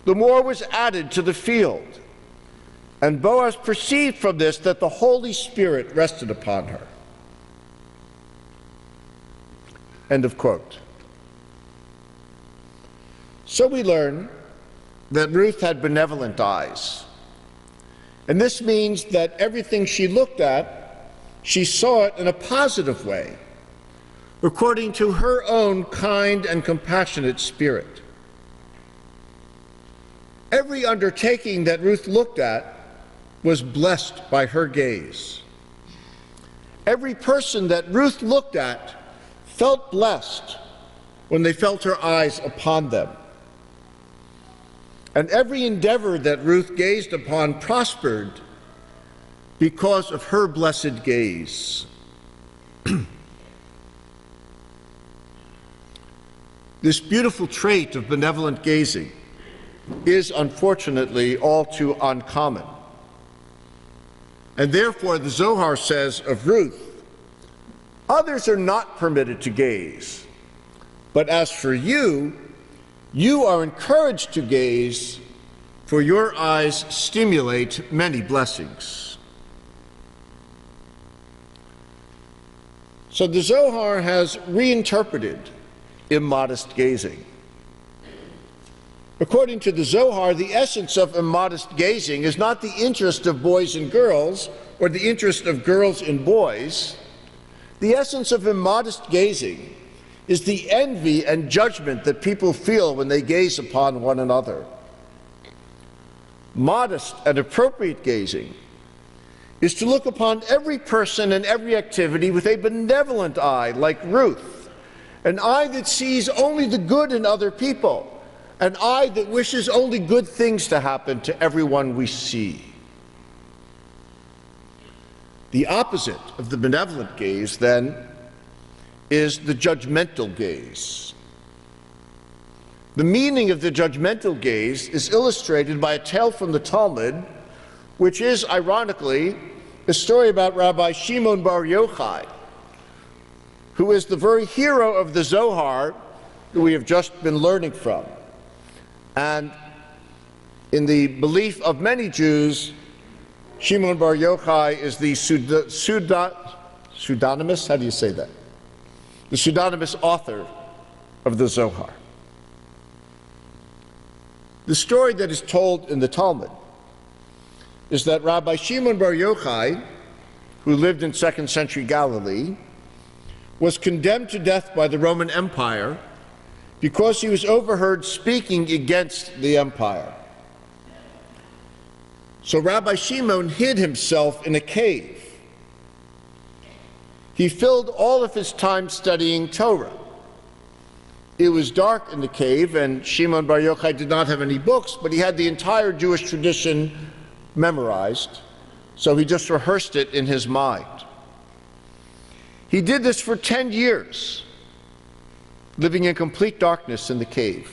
the more was added to the field. And Boaz perceived from this that the Holy Spirit rested upon her. End of quote. So we learn that Ruth had benevolent eyes. And this means that everything she looked at she saw it in a positive way, according to her own kind and compassionate spirit. Every undertaking that Ruth looked at was blessed by her gaze. Every person that Ruth looked at felt blessed when they felt her eyes upon them. And every endeavor that Ruth gazed upon prospered because of her blessed gaze. This beautiful trait of benevolent gazing is unfortunately all too uncommon. And therefore the Zohar says of Ruth, others are not permitted to gaze, but as for you, you are encouraged to gaze, for your eyes stimulate many blessings. So the Zohar has reinterpreted immodest gazing. According to the Zohar, the essence of immodest gazing is not the interest of boys in girls or the interest of girls in boys. The essence of immodest gazing is the envy and judgment that people feel when they gaze upon one another. Modest and appropriate gazing is to look upon every person and every activity with a benevolent eye, like Ruth, an eye that sees only the good in other people, an eye that wishes only good things to happen to everyone we see. The opposite of the benevolent gaze, then, is the judgmental gaze. The meaning of the judgmental gaze is illustrated by a tale from the Talmud, which is, ironically, a story about Rabbi Shimon Bar Yochai, who is the very hero of the Zohar that we have just been learning from. And in the belief of many Jews, Shimon Bar Yochai is the pseudonymous, how do you say that? The pseudonymous author of the Zohar. The story that is told in the Talmud is that Rabbi Shimon Bar Yochai, who lived in 2nd century Galilee, was condemned to death by the Roman Empire because he was overheard speaking against the empire. So Rabbi Shimon hid himself in a cave. He filled all of his time studying Torah. It was dark in the cave, and Shimon Bar Yochai did not have any books, but he had the entire Jewish tradition memorized, so he just rehearsed it in his mind. He did this for 10 years, living in complete darkness in the cave.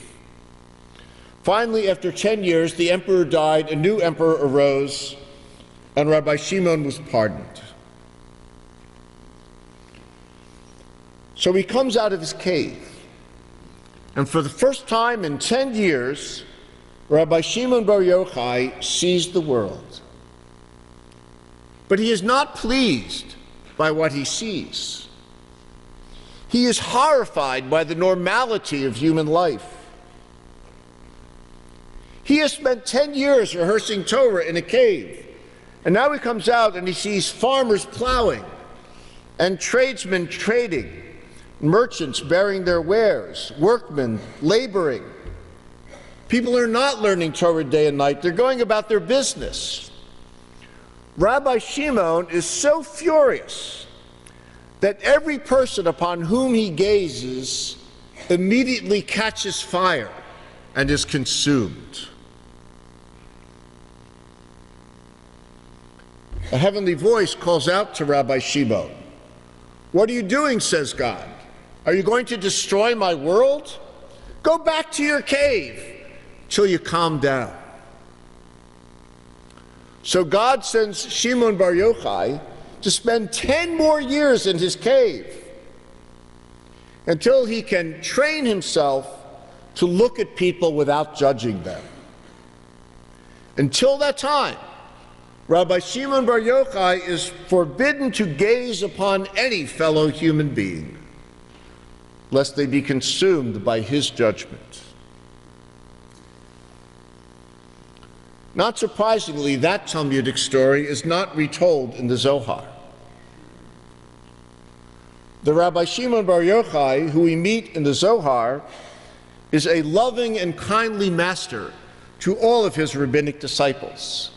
Finally, after 10 years, the emperor died, a new emperor arose, and Rabbi Shimon was pardoned. So he comes out of his cave, and for the first time in 10 years, Rabbi Shimon Bar Yochai sees the world. But he is not pleased by what he sees. He is horrified by the normality of human life. He has spent 10 years rehearsing Torah in a cave, and now he comes out and he sees farmers plowing and tradesmen trading, merchants bearing their wares, workmen laboring. People are not learning Torah day and night. They're going about their business. Rabbi Shimon is so furious that every person upon whom he gazes immediately catches fire and is consumed. A heavenly voice calls out to Rabbi Shimon. "What are you doing?" says God. "Are you going to destroy my world? Go back to your cave till you calm down." So God sends Shimon Bar Yochai to spend 10 more years in his cave until he can train himself to look at people without judging them. Until that time, Rabbi Shimon Bar Yochai is forbidden to gaze upon any fellow human being, lest they be consumed by his judgment. Not surprisingly, that Talmudic story is not retold in the Zohar. The Rabbi Shimon Bar Yochai, who we meet in the Zohar, is a loving and kindly master to all of his rabbinic disciples.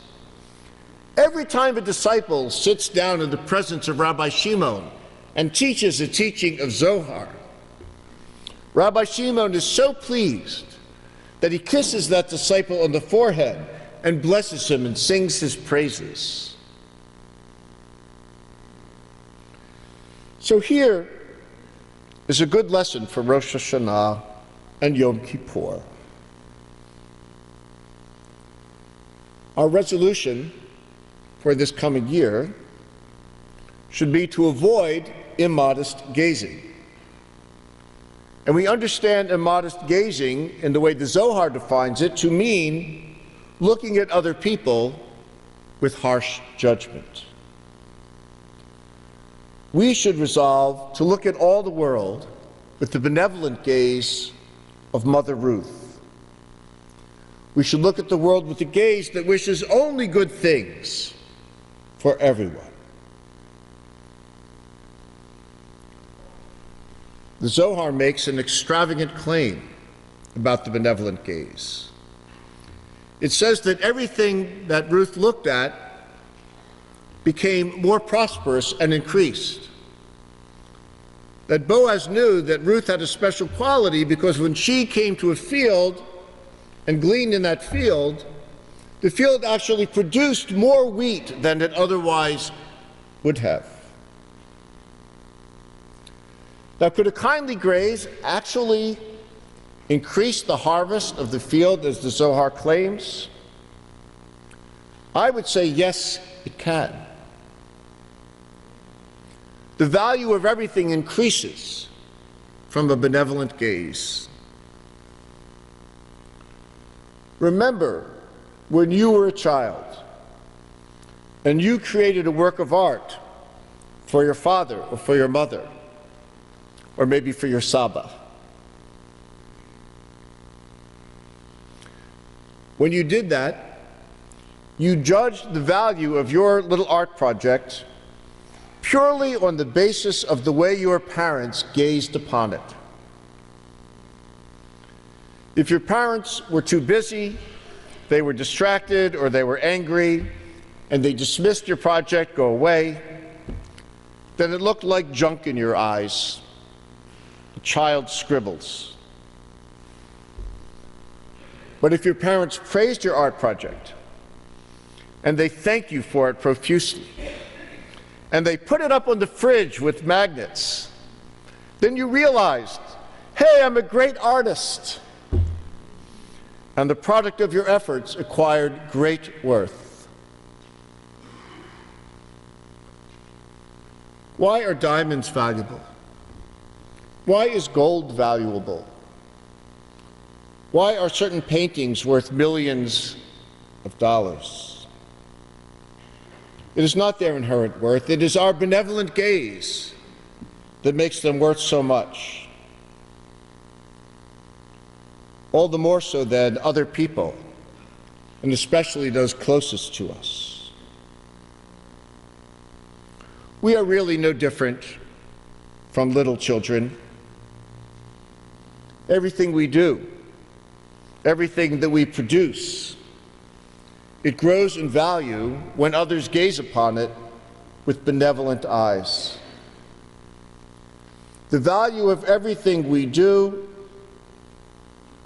Every time a disciple sits down in the presence of Rabbi Shimon and teaches a teaching of Zohar, Rabbi Shimon is so pleased that he kisses that disciple on the forehead and blesses him and sings his praises. So here is a good lesson for Rosh Hashanah and Yom Kippur. Our resolution for this coming year should be to avoid immodest gazing. And we understand immodest gazing in the way the Zohar defines it to mean looking at other people with harsh judgment. We should resolve to look at all the world with the benevolent gaze of Mother Ruth. We should look at the world with a gaze that wishes only good things for everyone. The Zohar makes an extravagant claim about the benevolent gaze. It says that everything that Ruth looked at became more prosperous and increased. That Boaz knew that Ruth had a special quality because when she came to a field and gleaned in that field, the field actually produced more wheat than it otherwise would have. Now, could a kindly gaze actually increase the harvest of the field as the Zohar claims? I would say yes, it can. The value of everything increases from a benevolent gaze. Remember when you were a child and you created a work of art for your father or for your mother, or maybe for your Saba. When you did that, you judged the value of your little art project purely on the basis of the way your parents gazed upon it. If your parents were too busy, they were distracted, or they were angry, and they dismissed your project, go away, then it looked like junk in your eyes. A child scribbles. But if your parents praised your art project, and they thank you for it profusely, and they put it up on the fridge with magnets, then you realized, hey, I'm a great artist. And the product of your efforts acquired great worth. Why are diamonds valuable? Why is gold valuable? Why are certain paintings worth millions of dollars? It is not their inherent worth. It is our benevolent gaze that makes them worth so much. All the more so than other people, and especially those closest to us. We are really no different from little children. Everything we do, everything that we produce, it grows in value when others gaze upon it with benevolent eyes. The value of everything we do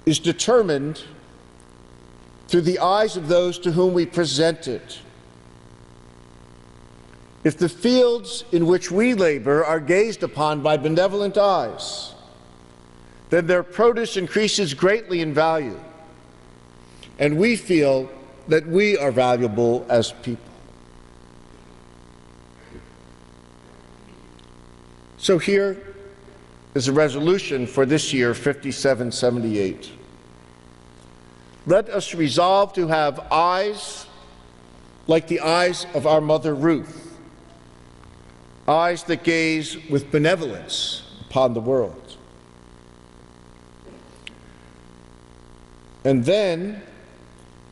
is determined through the eyes of those to whom we present it. If the fields in which we labor are gazed upon by benevolent eyes, then their produce increases greatly in value, and we feel that we are valuable as people. So here is a resolution for this year, 5778. Let us resolve to have eyes like the eyes of our mother Ruth, eyes that gaze with benevolence upon the world. And then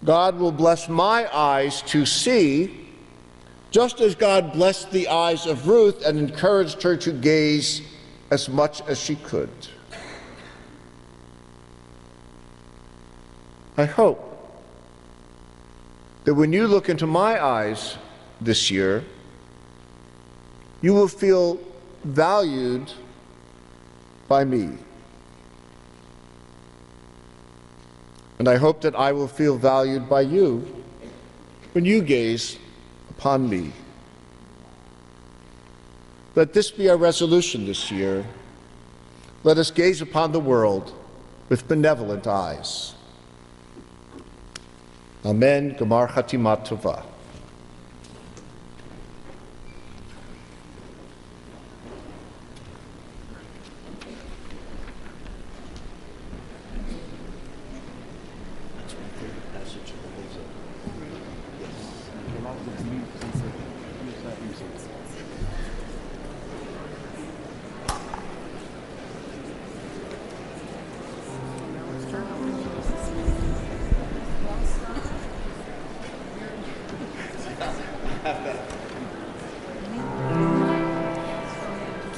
God will bless my eyes to see, just as God blessed the eyes of Ruth and encouraged her to gaze as much as she could. I hope that when you look into my eyes this year, you will feel valued by me. And I hope that I will feel valued by you when you gaze upon me. Let this be our resolution this year. Let us gaze upon the world with benevolent eyes. Amen. Gemar Chatimat Tova.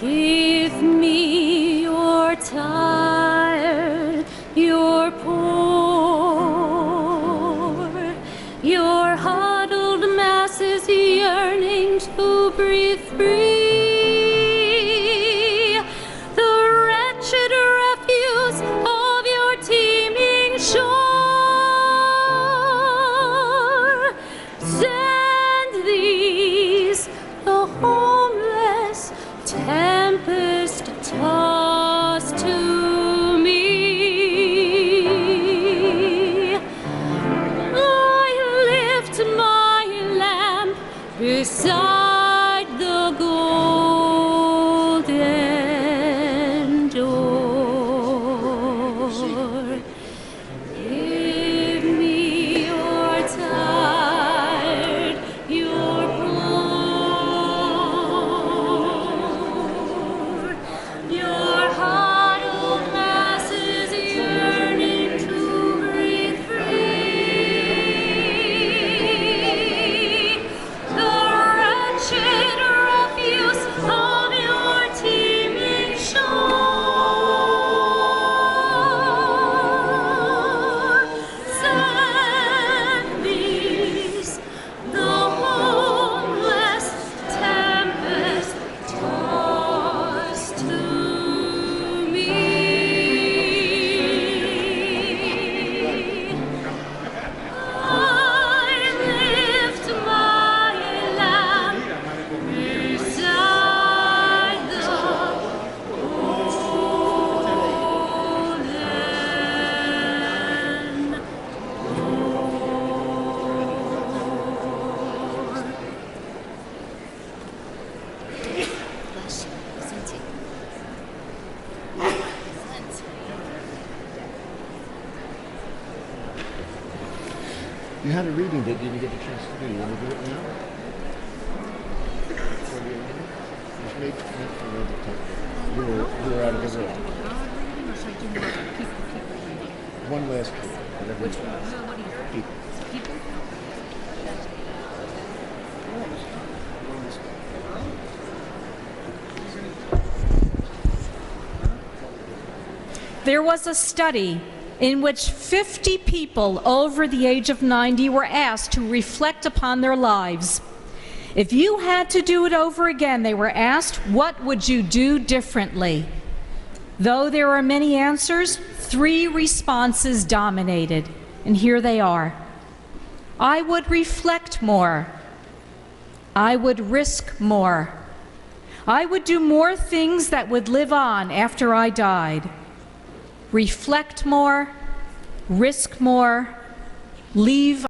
Give me your tired, your poor, your huddled masses yearning to breathe free, the wretched refuse of your teeming shore. Send these, the homeless, tempest tossed to me. I lift my lamp beside the golden door. Give me your tired, your poor, your huddled masses yearning to breathe free, the wretched refuse of your teeming shore. Send these, the homeless, tempest tossed to me. I lift my lamp beside the golden You had a reading that you didn't get a chance to do. You want to do it now? Just make a little bit tougher. You were out of the room. One last peek. Which one? Peek. There was a study in which 50 people over the age of 90 were asked to reflect upon their lives. If you had to do it over again, they were asked, what would you do differently? Though there are many answers, 3 responses dominated, and here they are. I would reflect more. I would risk more. I would do more things that would live on after I died. Reflect more, risk more, leave